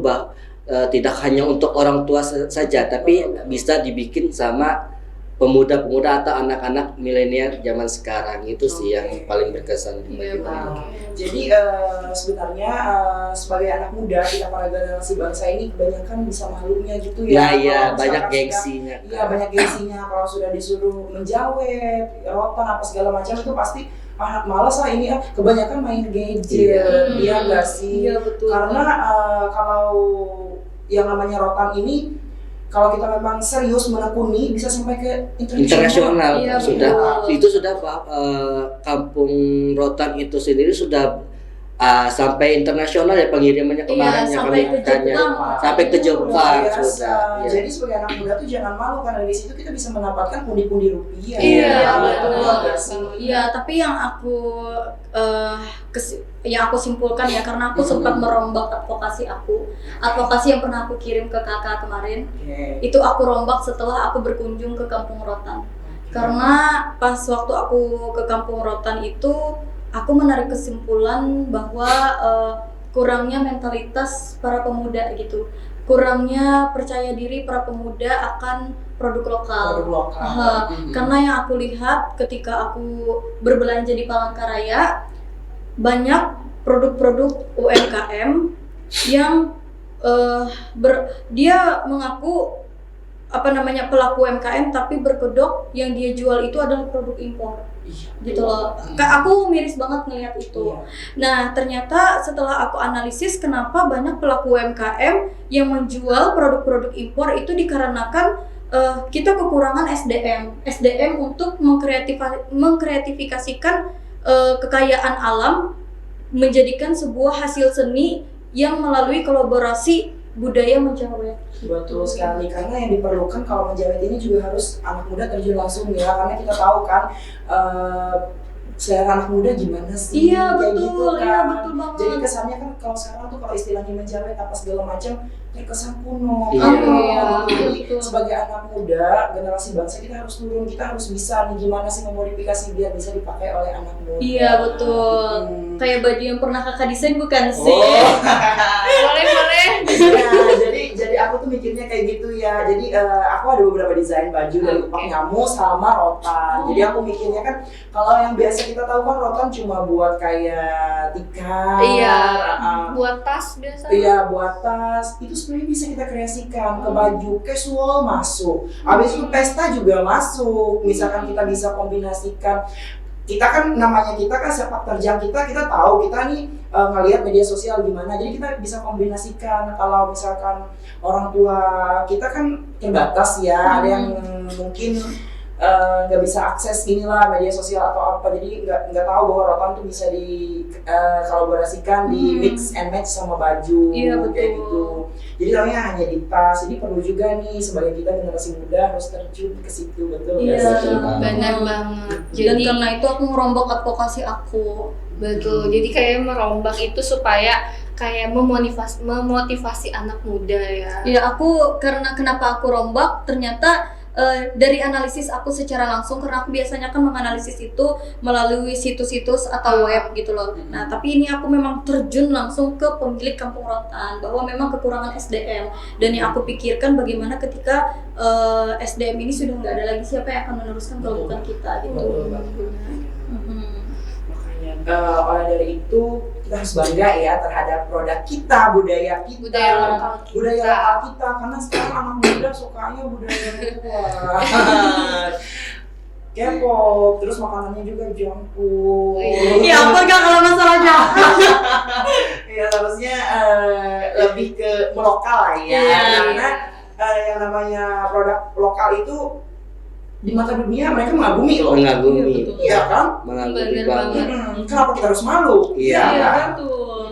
tidak hanya untuk orang tua saja, tapi bisa dibikin sama pemuda-pemuda atau anak-anak milenial zaman sekarang. Itu sih yang paling berkesan bagi Nah, jadi sebenarnya sebagai anak muda kita para generasi bangsa ini kebanyakan bisa malunya gitu ya. Nah iya, Kalau banyak misalkan gengsinya. Iya, banyak gengsinya. Kalau sudah disuruh menjawet, rotan apa segala macam itu pasti malas lah ini kebanyakan main gadget. Iya nggak sih? Iya, betul. Karena kalau yang namanya rotan ini, kalau kita memang serius menekuni bisa sampai ke internasional. Iya, Sudah betul. itu sudah Kampung Rotan itu sendiri sudah sampai internasional ya pengirimannya kemarin yang sampai kami ke tanya. Jepang. Sampai ke Jepang Luar biasa. sudah. Ya. Jadi sebagai anak muda tuh jangan malu karena di situ kita bisa mendapatkan pundi-pundi rupiah. Iya, betul. betul. Iya, tapi yang aku simpulkan ya, karena aku sempat merombak advokasi yang pernah aku kirim ke kakak kemarin. Oke. Itu aku rombak setelah aku berkunjung ke Kampung Rotan. Karena pas waktu aku ke Kampung Rotan itu aku menarik kesimpulan bahwa kurangnya mentalitas para pemuda gitu, kurangnya percaya diri para pemuda akan produk lokal. Produk lokal. Karena yang aku lihat ketika aku berbelanja di Palangkaraya, banyak produk-produk UMKM yang dia mengaku pelaku UMKM tapi berkedok yang dia jual itu adalah produk impor. Gitu loh. Aku miris banget ngelihat itu. Iya. Nah, ternyata setelah aku analisis kenapa banyak pelaku UMKM yang menjual produk-produk impor itu dikarenakan kita kekurangan SDM untuk mengkreatifikasikan kekayaan alam menjadikan sebuah hasil seni yang melalui kolaborasi budaya menjawet. Betul sekali, karena yang diperlukan kalau menjawet ini juga harus anak muda terjun langsung ya, karena kita tahu kan selera anak muda gimana sih. Iya, kayak betul, gitu kan. iya, betul banget. Jadi kesannya kan kalau sekarang tuh kalau istilahnya menjawet apa segala macam terkesan kuno. Iya. Jadi Betul. sebagai anak muda generasi bangsa kita harus turun, kita harus bisa nih gimana sih memodifikasi biar bisa dipakai oleh anak muda. Iya, betul. Kayak baju yang pernah kakak desain bukan sih? Boleh. Nah, jadi aku tuh mikirnya kayak gitu ya. Jadi aku ada beberapa desain baju dari kupak nyamuk sama rotan. Jadi aku mikirnya kan kalau yang biasa kita tahu kan rotan cuma buat kayak tikar. Iya. uh, Buat tas biasa. Iya, buat tas. Itu sebenarnya bisa kita kreasikan ke baju casual masuk. Habis itu pesta juga masuk. Misalkan kita bisa kombinasikan kita kan namanya kita kan sepak terjang kita tahu kita nih ngelihat media sosial gimana, jadi kita bisa kombinasikan. Kalau misalkan orang tua kita kan terbatas ya, ada yang mungkin nggak bisa akses inilah media sosial atau apa, jadi nggak tahu bahwa rotan tuh bisa di kolaborasikan di mix and match sama baju. Iya, betul. Kayak gitu. Jadi tahunya hanya di tas, jadi perlu juga nih sebagai kita generasi muda harus terjun ke situ, betul nggak Iya, sih? Benar banget. Dan Jadi karena itu aku merombak advokasi aku. betul. Jadi kayak merombak itu supaya kayak memotivasi anak muda ya. Ya aku kenapa aku rombak ternyata dari analisis aku secara langsung, karena aku biasanya kan menganalisis itu melalui situs-situs atau web gitu loh. Nah tapi ini aku memang terjun langsung ke pemilik kampung rotan bahwa memang kekurangan SDM, dan yang aku pikirkan bagaimana ketika SDM ini sudah nggak ada lagi, siapa yang akan meneruskan kalau bukan kita gitu. Oleh dari itu kita harus bangga ya terhadap produk kita, budaya kita, Budaya lokal kita. budaya lokal kita, karena sekarang anak muda sukanya budaya luar. K-pop, terus makanannya juga junk food. Ya ampun Kak, kalau masalahnya. Ya seharusnya lebih ke melokal lah ya, karena yang namanya produk lokal itu di mata dunia mereka mengagumi loh. Mengagumi. Iya kan? Mengagumi Bener banget. Kenapa kita harus malu? Iya. kan? Betul.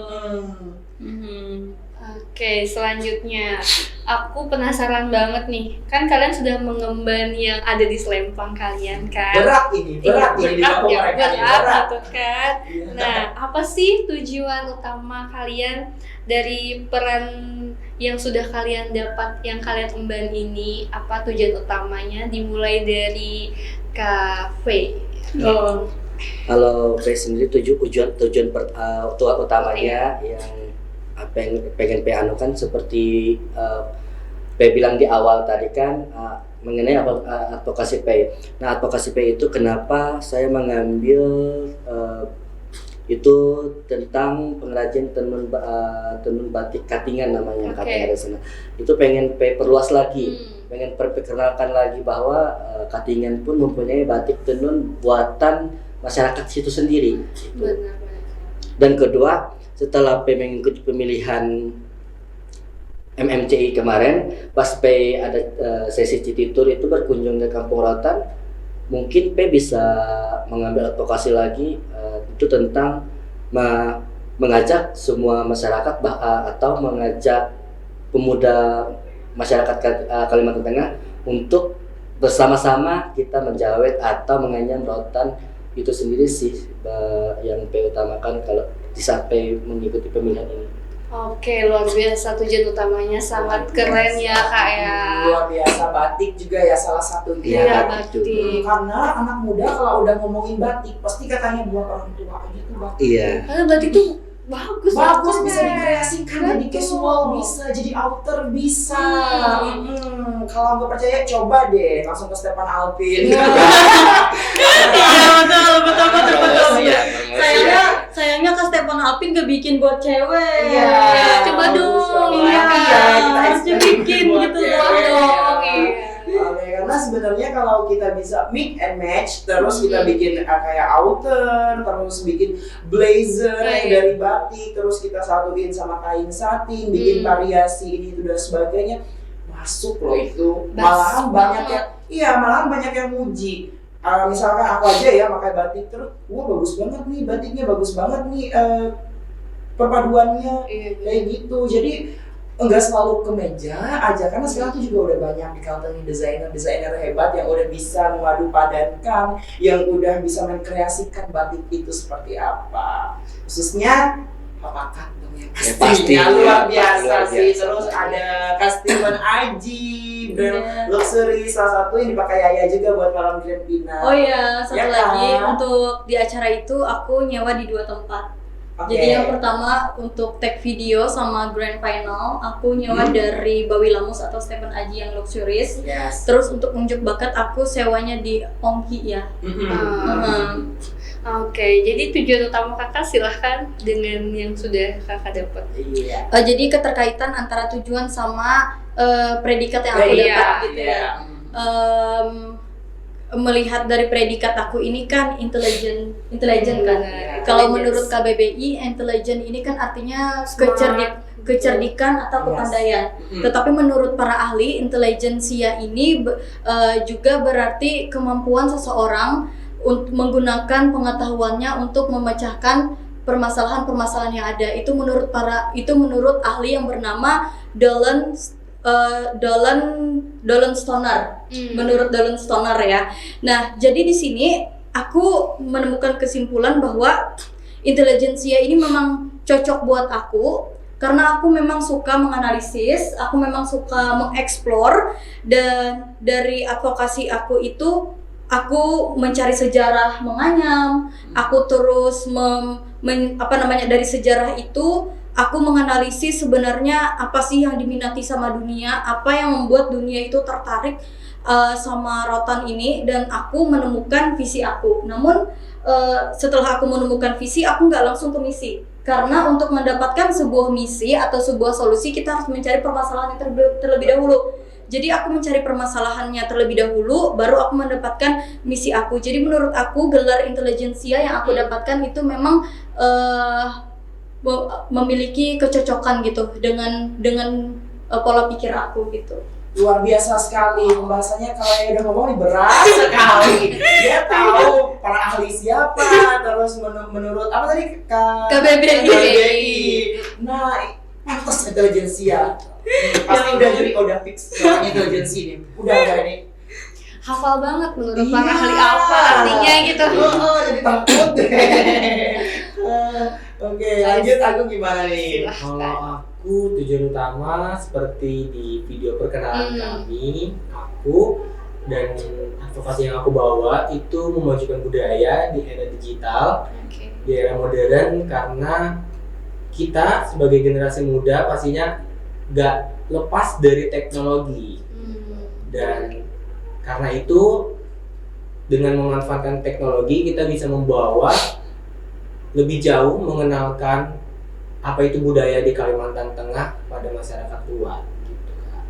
Oke, selanjutnya aku penasaran banget nih. Kan kalian sudah mengemban yang ada di selempang kalian kan? Berat ini di kampung ya, mereka ini, berat gitu kan. Iya. Nah, apa sih tujuan utama kalian dari peran yang sudah kalian dapat, yang kalian emban ini? Apa tujuan utamanya? Dimulai dari kafe. Kalau P sendiri tujuan utamanya yang apa yang pengen P anukan seperti P bilang di awal tadi kan mengenai advokasi P. Nah, advokasi P itu kenapa saya mengambil itu tentang pengrajin tenun batik Katingan namanya, Katingan di sana. Itu pengen P perluas lagi, pengen perkenalkan lagi bahwa Katingan pun mempunyai batik tenun buatan masyarakat situ sendiri. Itu. Benar. Dan kedua, setelah P mengikuti pemilihan MMCI kemarin, pas P ada sesi city tour itu berkunjung ke Kampung Rotan, mungkin P bisa mengambil advokasi lagi itu tentang mengajak semua masyarakat atau mengajak pemuda masyarakat Kalimantan Tengah untuk bersama-sama kita menjawet atau menganyam rotan itu sendiri sih yang P utamakan kalau di saat P mengikuti pemilihan ini. Oke, luar biasa, tujuan utamanya sangat keren ya Kak ya. Luar biasa, batik juga ya salah satunya. Iya, batik. Karena anak muda kalau udah ngomongin batik pasti katanya buat orang tua gitu batik. Iya. Karena batik itu bagus Bagus, warnanya. bisa dikreasikan jadi Betul. casual, bisa jadi outer, bisa. Kalau nggak percaya coba deh langsung ke Stefan Alpin. Iya betul. Sayangnya Kak Stefan Alpin gak bikin buat cewek. Iya. Coba dong. Iya, kita harusnya eksperimen bikin buat gitu cewek. dong. Oke, karena sebenarnya kalau kita bisa mix and match, terus kita bikin kayak outer, terus bikin blazer yang dari batik, terus kita satuin sama kain satin, bikin variasi ini itu dan sebagainya, masuk loh itu. Malahan banyak yang muji. Misalkan aku aja ya pakai batik terus, wah bagus banget nih batiknya, bagus banget nih perpaduannya kayak gitu. Jadi enggak selalu ke meja aja, karena sekarang tuh juga udah banyak di Kalteng desainer hebat yang udah bisa mengadu padankan, yang udah bisa mengkreasikan batik itu seperti apa. Khususnya Bapak Kantong yang pastinya luar biasa sih. Terus ada Steven Aji, brand luxury salah satu yang dipakai Yaya juga buat malam Grand Final. Oh iya, satu Ya lagi kan? untuk di acara itu aku nyewa di 2 tempat. Jadi yang pertama untuk tag video sama grand final aku nyewa dari Bawi Lamus atau Stephen Aji yang luxurious. Yes. Terus untuk unjuk bakat aku sewanya di Ongki ya. Oke, jadi tujuan utama kakak silahkan dengan yang sudah kakak dapat. Iya. Jadi keterkaitan antara tujuan sama predikat yang aku dapat gitu ya. melihat dari predikat aku ini kan intelijen kan. Benar. Kalau menurut KBBI, intelijen ini kan artinya kecerdikan atau kepandaian. Tetapi menurut para ahli, intelijensia ini juga berarti kemampuan seseorang untuk menggunakan pengetahuannya untuk memecahkan permasalahan-permasalahan yang ada. Itu menurut ahli yang bernama Dolan Stoner. Menurut Dolan Stoner ya. Nah, jadi di sini aku menemukan kesimpulan bahwa intelijensia ini memang cocok buat aku karena aku memang suka menganalisis, aku memang suka mengeksplor, dan dari advokasi aku itu aku mencari sejarah menganyam, aku terus dari sejarah itu aku menganalisis sebenarnya apa sih yang diminati sama dunia, apa yang membuat dunia itu tertarik sama rotan ini, dan aku menemukan visi aku. Namun setelah aku menemukan visi, aku nggak langsung ke misi, karena untuk mendapatkan sebuah misi atau sebuah solusi kita harus mencari permasalahan yang terlebih dahulu. Jadi aku mencari permasalahannya terlebih dahulu, baru aku mendapatkan misi aku. Jadi menurut aku gelar intelijensia yang aku dapatkan itu memang memiliki kecocokan gitu dengan pola pikir aku gitu. Luar biasa sekali pembahasannya. Kalau yang udah ngomong nih berat sekali. Dia tahu para ahli siapa, terus menurut apa tadi KBBI. Nah, pantas intelijensia. Pasti udah jadi udah fix soalnya intelijensi nih. Udah ini. Hafal banget menurut para ahli apa artinya gitu. Jadi takut deh. Oke, lanjut aku gimana nih? Kalau aku tujuan utama seperti di video perkenalan kami, aku dan advokasi yang aku bawa itu memajukan budaya di era digital, di era modern, karena kita sebagai generasi muda pastinya gak lepas dari teknologi. Dan karena itu dengan memanfaatkan teknologi kita bisa membawa lebih jauh mengenalkan apa itu budaya di Kalimantan Tengah pada masyarakat tua gitu Kak.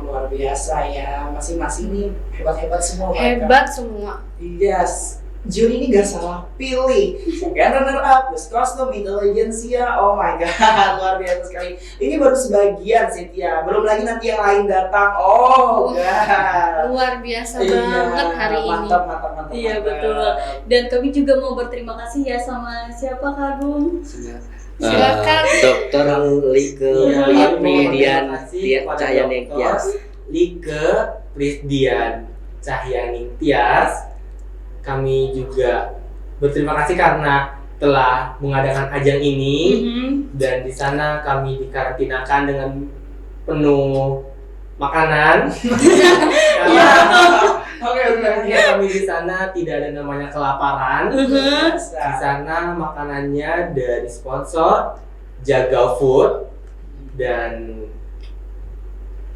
Luar biasa ya, masing-masing nih hebat-hebat semua. Hebat semua. Yes, juri ini gak salah pilih. Second runner up, Best Kostum Intelijensia. Oh my god, luar biasa sekali. Ini baru sebagian Cynthia, belum lagi nanti yang lain datang. Oh god, Luar biasa banget hari ini. Mantap. Iya betul. Dan kami juga mau berterima kasih ya sama siapa Kak Agung? Silakan. Dokter Like Prisdian Cahyaning Tias. Like Prisdian Cahyaning Tias. Kami juga berterima kasih karena telah mengadakan ajang ini, dan di sana kami dikarantinakan dengan penuh makanan. Karena kami di sana tidak ada namanya kelaparan. Di sana makanannya dari sponsor Jaga Food, dan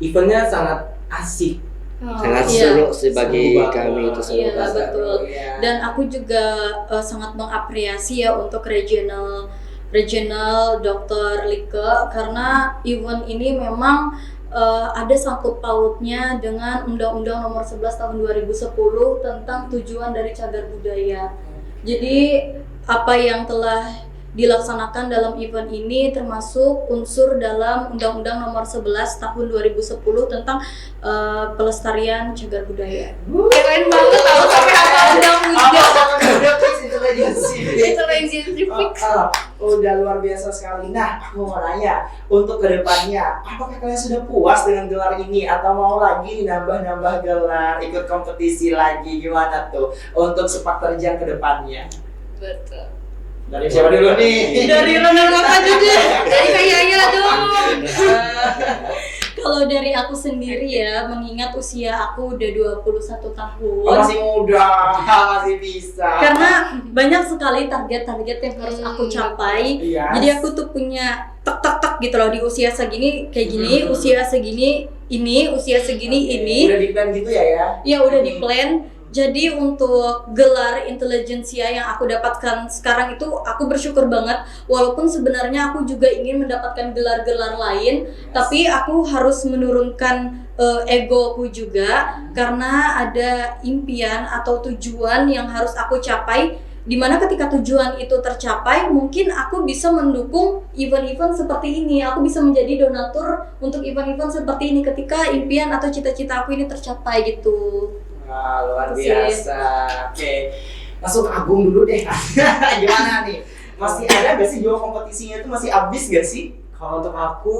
eventnya sangat asik. Sangat Iya. seru sih bagi Seru kami itu banget. seru Iya banget. betul. Dan aku juga sangat mengapresiasi ya untuk regional Dr. Like, karena event ini memang ada sangkut pautnya dengan Undang-Undang Nomor 11 Tahun 2010 tentang tujuan dari cagar budaya. Jadi apa yang telah dilaksanakan dalam event ini termasuk unsur dalam Undang-Undang Nomor 11 Tahun 2010 tentang pelestarian cagar budaya. Keren banget tau sampai hafal undang-undang. Udah fix intelijensi. Intelijensi fix. Udah luar biasa sekali. Nah, aku mau nanya, untuk kedepannya, apakah kalian sudah puas dengan gelar ini atau mau lagi nambah-nambah gelar, ikut kompetisi lagi, gimana tuh untuk sepak terjang kedepannya? Betul. Dari siapa dulu nih? Dari runner up aja deh. Dari kayaknya dong. Kalau dari aku sendiri ya, mengingat usia aku udah 21 tahun. Oh, masih muda, masih bisa. Karena banyak sekali target-target yang harus aku capai. Yes. Jadi aku tuh punya tek gitu loh, di usia segini kayak gini, usia segini ini, usia segini ini. Udah di plan gitu ya? Ya udah di plan. Jadi untuk gelar intelijensia yang aku dapatkan sekarang itu aku bersyukur banget, walaupun sebenarnya aku juga ingin mendapatkan gelar-gelar lain, tapi aku harus menurunkan egoku juga karena ada impian atau tujuan yang harus aku capai, dimana ketika tujuan itu tercapai mungkin aku bisa mendukung event-event seperti ini, aku bisa menjadi donatur untuk event-event seperti ini ketika impian atau cita-cita aku ini tercapai gitu. Wah, luar biasa. Oke, langsung ke Agung dulu deh. Gimana nih? Masih ada gak sih jiwa kompetisinya itu masih habis gak sih? Kalau untuk aku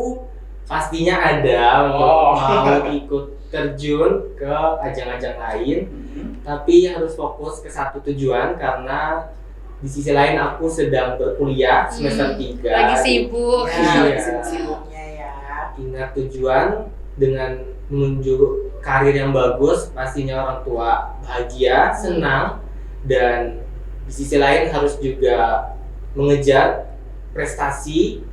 pastinya ada untuk mau ikut terjun ke ajang-ajang lain, tapi harus fokus ke satu tujuan karena di sisi lain aku sedang berkuliah semester 3. Lagi sibuk. Ya, Iya. sibuknya ya. Ingat tujuan dengan menuju karir yang bagus, pastinya orang tua bahagia, senang, dan di sisi lain harus juga mengejar prestasi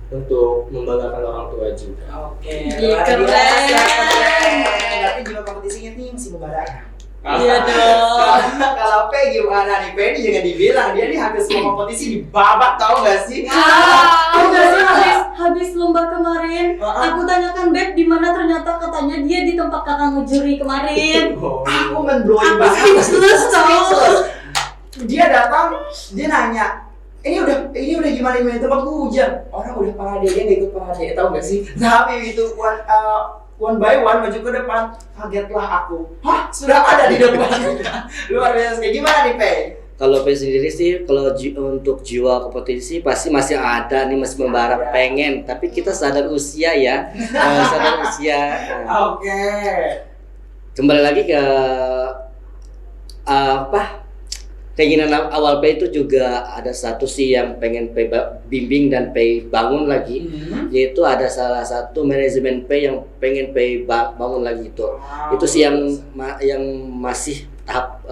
untuk membanggakan orang tua juga. Oke, Iya, luar keren. biasa, keren. Tapi jiwa kompetisinya nih masih membara ya. Iya dong. Kalau P gimana nih? P ini jangan dibilang dia nih hampir semua kompetisi dibabat, tau gak sih? Aku gak sih habis lomba kemarin, aku tanyakan Beb di mana, ternyata katanya dia di tempat kakak ngejuri kemarin. Aku men-blowing Aku banget. speechless tau. Dia datang, dia nanya, ini udah gimana tempatku hujan. Orang udah parade, dia nggak ikut parade, tau gak sih? Tapi itu one by one maju ke depan, kagetlah aku. Hah, sudah ada di depan. Luar biasa. Kayak gimana nih, Pe? Kalau P sendiri sih, kalau untuk jiwa kompetisi pasti masih ada nih, masih membara pengen. Tapi kita sadar usia ya, sadar usia. Oke. Kembali lagi ke keinginan awal P itu juga ada satu sih yang pengen P bimbing dan P bangun lagi, yaitu ada salah satu manajemen P yang pengen P bangun lagi itu. Itu sih yang masih tahap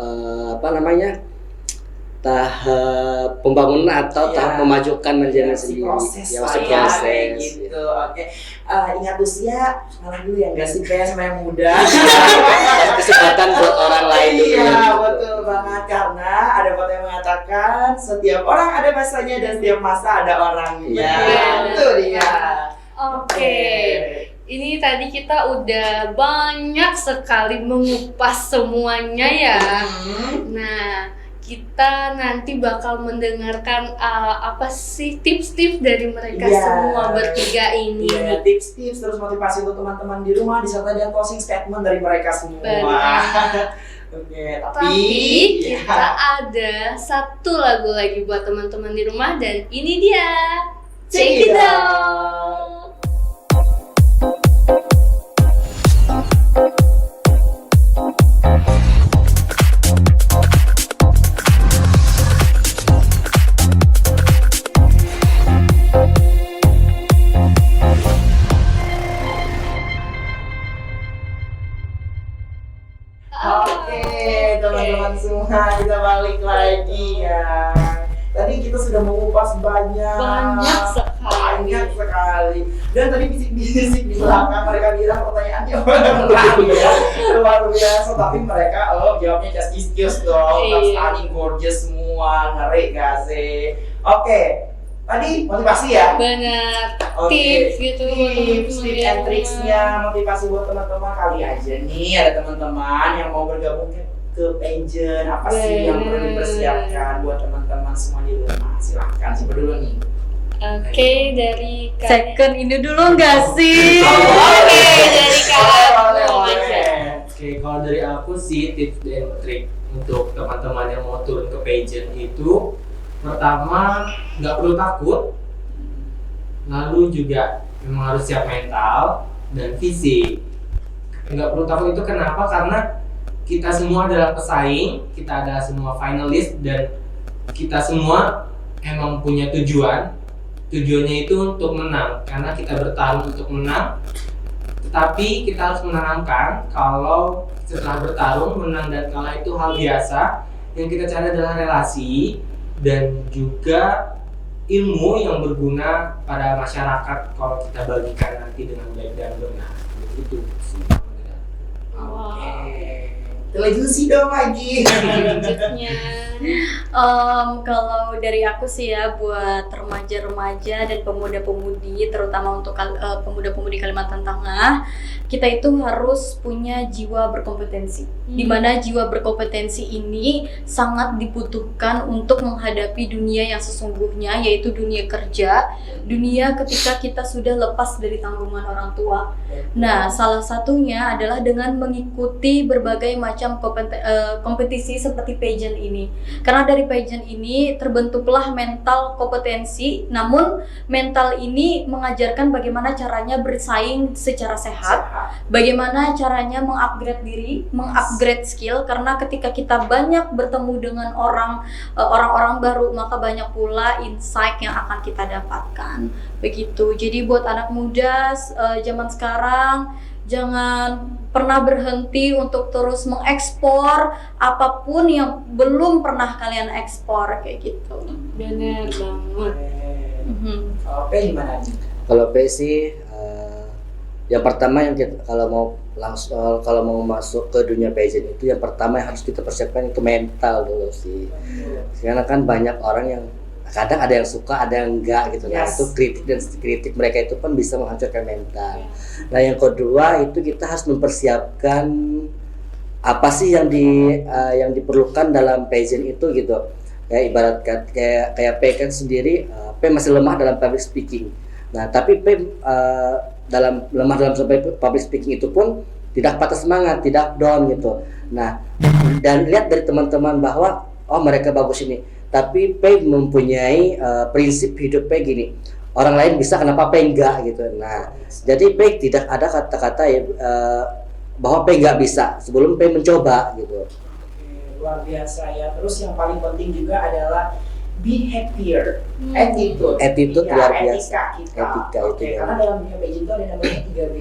tahap pembangunan atau tahap memajukan manajemen sendiri. Proses Ya, lah masih ya, proses. kayak gitu. Oke. Ingat usia, malah dulu ya nggak sih Pe sama yang muda. Kesempatan buat orang lain dulu. Iya, betul banget, karena ada kata yang mengatakan setiap orang ada masanya dan setiap masa ada orangnya. Betul. Itu dia. Oke. Ini tadi kita udah banyak sekali mengupas semuanya ya. Nah, kita nanti bakal mendengarkan apa sih tips-tips dari mereka Iya. semua bertiga ini. Iya, tips-tips terus motivasi untuk teman-teman di rumah disertai dengan closing statement dari mereka semua. Benar. Oke, Tapi ya. kita ada satu lagu lagi buat teman-teman di rumah dan ini dia. Check it out. Oke, teman-teman semua, kita balik lagi ya. Tadi kita sudah mengupas Banyak sekali. banyak sekali. Dan tadi bisik-bisik di belakang mereka bilang pertanyaannya berat ya, luar biasa. Tapi mereka jawabnya just excuse dong, Iya. stunning, gorgeous semua, ngeri gak sih? Oke, tadi motivasi ya. Banyak Oke. tips gitu buat Tips teman-teman di and rumah. tricksnya, motivasi buat teman-teman kali aja nih. Ada teman-teman yang mau bergabung ke pageant, apa sih yang perlu Bener. dipersiapkan buat teman-teman semua di rumah? Silahkan, siapa dulu nih? Oke, dari Kak. Second ini dulu nggak sih? Oke, dari Kak. Boleh, Mau boleh. aja. Oke, kalau dari aku sih tips dan trik untuk teman-teman yang mau turun ke pageant itu, pertama nggak perlu takut, lalu juga memang harus siap mental dan fisik. Nggak perlu takut itu kenapa? Karena kita semua adalah pesaing, kita adalah semua finalis, dan kita semua emang punya tujuan. Tujuannya itu untuk menang, karena kita bertarung untuk menang. Tetapi kita harus menanamkan kalau setelah bertarung, menang dan kalah itu hal biasa. Yang kita cari adalah relasi dan juga ilmu yang berguna pada masyarakat kalau kita bagikan nanti dengan baik dan benar. Itu sih. Oke. Televisi dong lagi. Selanjutnya. Kalau dari aku sih ya, buat remaja-remaja dan pemuda-pemudi, terutama untuk pemuda-pemudi Kalimantan Tengah, kita itu harus punya jiwa berkompetensi. Dimana jiwa berkompetensi ini sangat dibutuhkan untuk menghadapi dunia yang sesungguhnya, yaitu dunia kerja, dunia ketika kita sudah lepas dari tanggungan orang tua. Nah, salah satunya adalah dengan mengikuti berbagai macam kompetisi seperti pageant ini. Karena dari pageant ini terbentuklah mental kompetensi, namun mental ini mengajarkan bagaimana caranya bersaing secara sehat, bagaimana caranya mengupgrade diri, mengupgrade skill, karena ketika kita banyak bertemu dengan orang-orang baru, maka banyak pula insight yang akan kita dapatkan. Begitu. Jadi buat anak muda zaman sekarang, jangan pernah berhenti untuk terus mengekspor apapun yang belum pernah kalian ekspor, kayak gitu. Bener banget. Oke, gimana nih? Kalau P sih yang pertama yang kita kalau mau masuk ke dunia pageant itu, yang pertama yang harus kita persiapkan itu mental dulu sih. Karena kan banyak orang yang kadang ada yang suka, ada yang enggak gitu. Nah, Yes. itu kritik mereka itu pun bisa menghancurkan mental. Nah, yang kedua itu kita harus mempersiapkan apa sih yang diperlukan dalam pageant itu gitu. Ya ibarat kayak P kan sendiri, P masih lemah dalam public speaking. Nah, tapi P dalam public speaking itu pun tidak patah semangat, tidak down gitu. Nah, dan lihat dari teman-teman bahwa oh mereka bagus ini, tapi P mempunyai prinsip hidup P gini, orang lain bisa kenapa P enggak gitu. Nah, jadi P tidak ada kata-kata bahwa P enggak bisa sebelum P mencoba gitu. Oke, luar biasa ya. Terus yang paling penting juga adalah be happier, Attitude Ya, luar biasa. etika kita. Etika itu Oke, ya. karena dalam dunia pageant itu ada namanya 3B,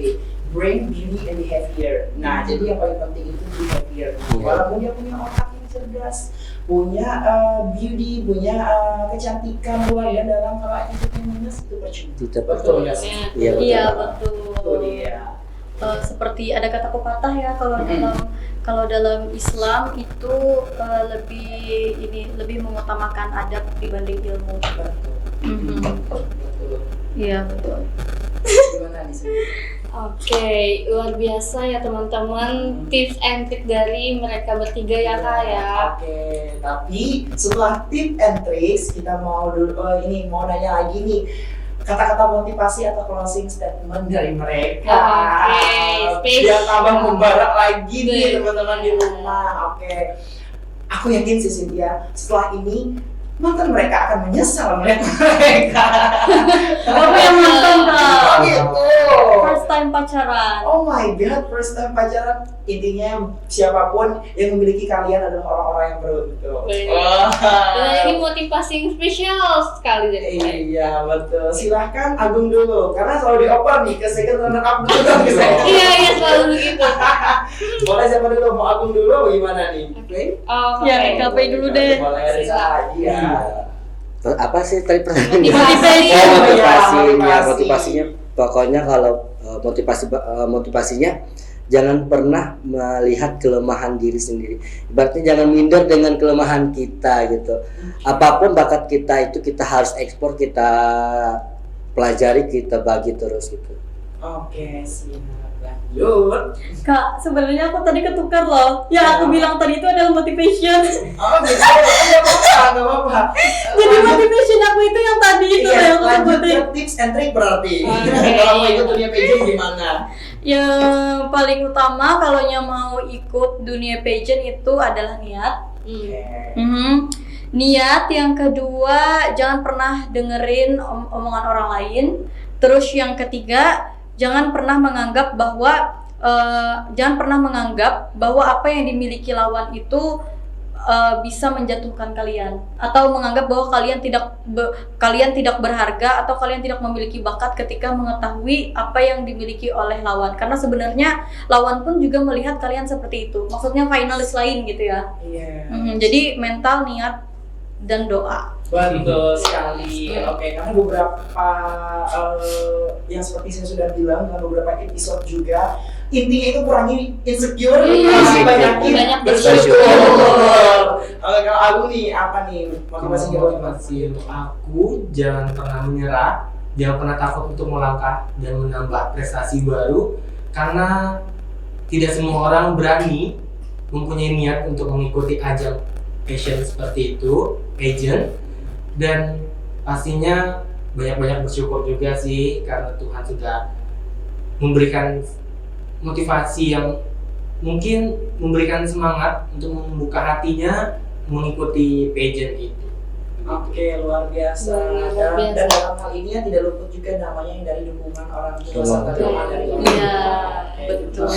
brain, beauty, and behavior. Nah, jadi yang paling penting itu be happier. Iya. Walaupun dia punya otak yang cerdas, punya beauty, punya kecantikan luar dan dalam, kalau attitude-nya minus itu percuma. Tidak Betul ya sih? Iya, betul. Iya, Itu betul. dia. Seperti ada kata pepatah ya, kalau dalam Islam itu lebih mengutamakan adab dibanding ilmu. Betul. Betul. Iya, betul. Gimana di sini? Oke, luar biasa ya teman-teman, tips and trick dari mereka bertiga ya Kak ya. Oke, tapi setelah tip and tricks kita mau mau nanya lagi nih, kata-kata motivasi atau closing statement dari mereka. Oke, Biar tambah membara lagi nih Betul. teman-teman di rumah. Oke, aku yakin sih Cynthia, setelah ini mantan mereka akan menyesal melihat mereka. Aku yang mantan, Kak. Oh gitu. First time pacaran. Oh my god, first time pacaran. Intinya siapapun yang memiliki kalian adalah orang-orang yang beruntung. Benar. Dan ini motivasi yang spesial sekali dari mereka. Iya betul. Silahkan Agung dulu, karena selalu dioper nih ke second runner up dulu dong. Iya, selalu begitu. Boleh siapa dulu? Mau Agung dulu atau gimana nih? Oke. Oke. Ya, KP dulu deh. Boleh Risa lagi ya. Terus apa sih tadi pertanyaannya? Motivasi. Motivasi. Motivasinya pokoknya kalau motivasinya jangan pernah melihat kelemahan diri sendiri. Ibaratnya jangan minder dengan kelemahan kita gitu. Apapun bakat kita itu kita harus ekspor, kita pelajari, kita bagi terus gitu. Oke, siap. Lanjut. Kak, sebenarnya aku tadi ketukar loh. Yang aku bilang tadi itu adalah motivation. Oh, gitu. Enggak apa-apa. Jadi motivation aku itu yang tadi itu Iya, yang aku lanjut sebutin. ke tips and trick berarti. Oke. Kalau mau ikut dunia pageant gimana? Yang paling utama kalau yang mau ikut dunia pageant itu adalah niat. Niat. Yang kedua, jangan pernah dengerin omongan orang lain. Terus yang ketiga, jangan pernah menganggap bahwa apa yang dimiliki lawan itu bisa menjatuhkan kalian, atau menganggap bahwa kalian tidak berharga atau kalian tidak memiliki bakat ketika mengetahui apa yang dimiliki oleh lawan, karena sebenarnya lawan pun juga melihat kalian seperti itu, maksudnya finalis lain gitu ya. Iya. Jadi mental, niat, dan doa. Betul sekali. Oke, karena beberapa yang seperti saya sudah bilang dalam beberapa episode juga, intinya itu kurangi insecure, Iya. banyakin Banyak bersyukur. Oke, kalau aku nih apa nih motivasinya buat Motivasi untuk aku, jangan pernah menyerah, jangan pernah takut untuk melangkah dan menambah prestasi baru, karena tidak semua orang berani mempunyai niat untuk mengikuti ajang passion seperti itu, pageant, dan pastinya banyak-banyak bersyukur juga sih karena Tuhan sudah memberikan motivasi yang mungkin memberikan semangat untuk membuka hatinya mengikuti pageant itu. Oke, luar biasa. Luar biasa. Dan dalam hal ini ya tidak luput juga namanya yang dari dukungan orang tua serta doa dari orang Iya, tua. betul.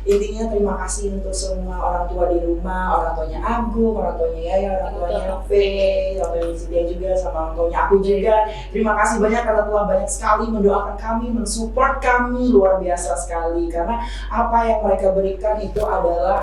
Intinya terima kasih untuk semua orang tua di rumah, orang tuanya Agung, orang tuanya Yaya, orang tuanya V, orang tuanya Cynthia juga, sama orang tuanya aku juga. Terima kasih banyak karena telah banyak sekali mendoakan kami, mensupport kami, luar biasa sekali. Karena apa yang mereka berikan itu adalah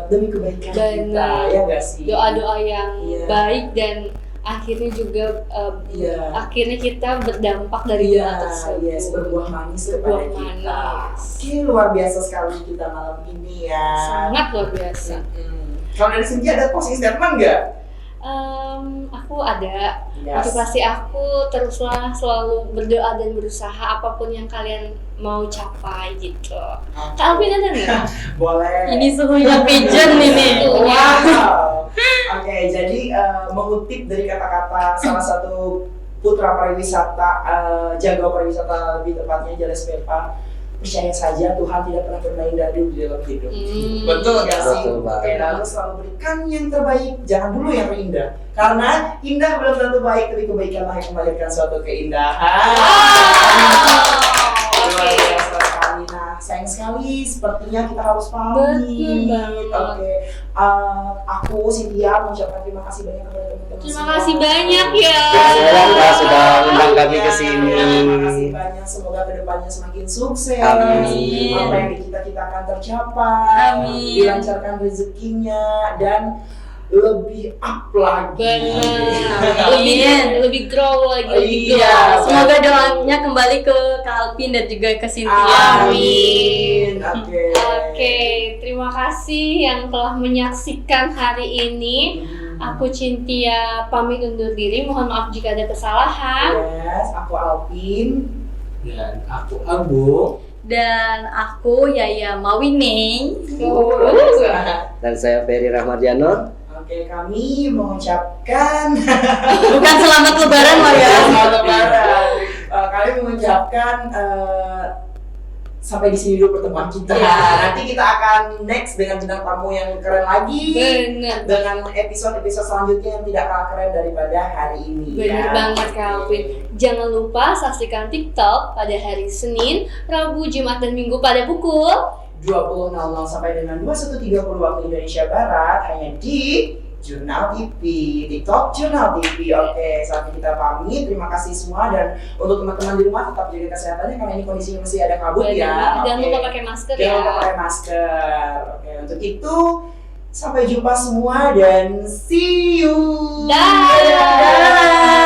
demi kebaikan kita, Benar. ya nggak sih? Doa-doa yang Iya. baik dan akhirnya juga Iya. akhirnya kita berdampak dari doa Iya, tersebut. yes, berbuah manis Berbuah kepada kita. manis. Oke, luar biasa sekali kita malam ini ya. Sangat luar biasa. Kalau dari sini ada closing statement nggak? Aku ada Yes. motivasi aku teruslah selalu berdoa dan berusaha apapun yang kalian mau capai gitu. Kak Alvin ada nggak? Boleh. Ini suhunya pigeon ini. Wow. Oke, jadi mengutip dari kata-kata salah satu putra pariwisata, jaga pariwisata lebih tepatnya Jales Pepa, percaya saja Tuhan tidak pernah bermain dadu di dalam hidup. Betul gak sih? Betul banget. Oke, lalu selalu berikan yang terbaik, jangan dulu yang terindah. Karena indah belum tentu baik, tapi kebaikanlah yang melahirkan suatu keindahan. Luar Oke. biasa sekali. Nah, sayang sekali, sepertinya kita harus pamit. Betul banget. Oke, aku Cynthia mengucapkan terima kasih banyak kepada teman-teman. Terima semua. kasih banyak ya. Mbak sudah undang kami ke sini. Terima kasih banyak, semoga kedepannya semakin sukses. Amin. Apa yang kita-citakan tercapai. Amin. Dilancarkan rezekinya dan lebih up lagi. Benar. Lebih grow lagi, lebih Iya. grow. Semoga doanya kembali ke Kak Alvin dan juga ke Cynthia. Amin. Oke. Oke, terima kasih yang telah menyaksikan hari ini. Aku Cynthia pamit undur diri. Mohon maaf jika ada kesalahan. Yes, aku Alvin. Dan aku Agung. Dan aku Yaya Mawine. Dan saya Ferry Rahmadiano. Oke, kami mengucapkan Bukan selamat lebaran loh ya. Selamat Lebaran. Kami mengucapkan sampai di sini dulu pertemuan kita. Iya. Nanti kita akan next dengan bintang tamu yang keren lagi. Bener. Dengan episode-episode selanjutnya yang tidak kalah keren daripada hari ini. Bener ya. banget Kak Alvin. Jangan lupa saksikan TikTok pada hari Senin, Rabu, Jumat, dan Minggu pada pukul 20.00 sampai dengan 21.30 waktu Indonesia Barat hanya di Jurnal TV, TikTok Jurnal TV. Oke, saatnya kita pamit. Terima kasih semua dan untuk teman-teman di rumah tetap jaga kesehatannya karena ini kondisinya masih ada kabut ya. Jangan Oke. lupa pakai masker Jangan lupa ya. pakai masker. Oke, untuk itu sampai jumpa semua dan see you. Dadah. Dadah.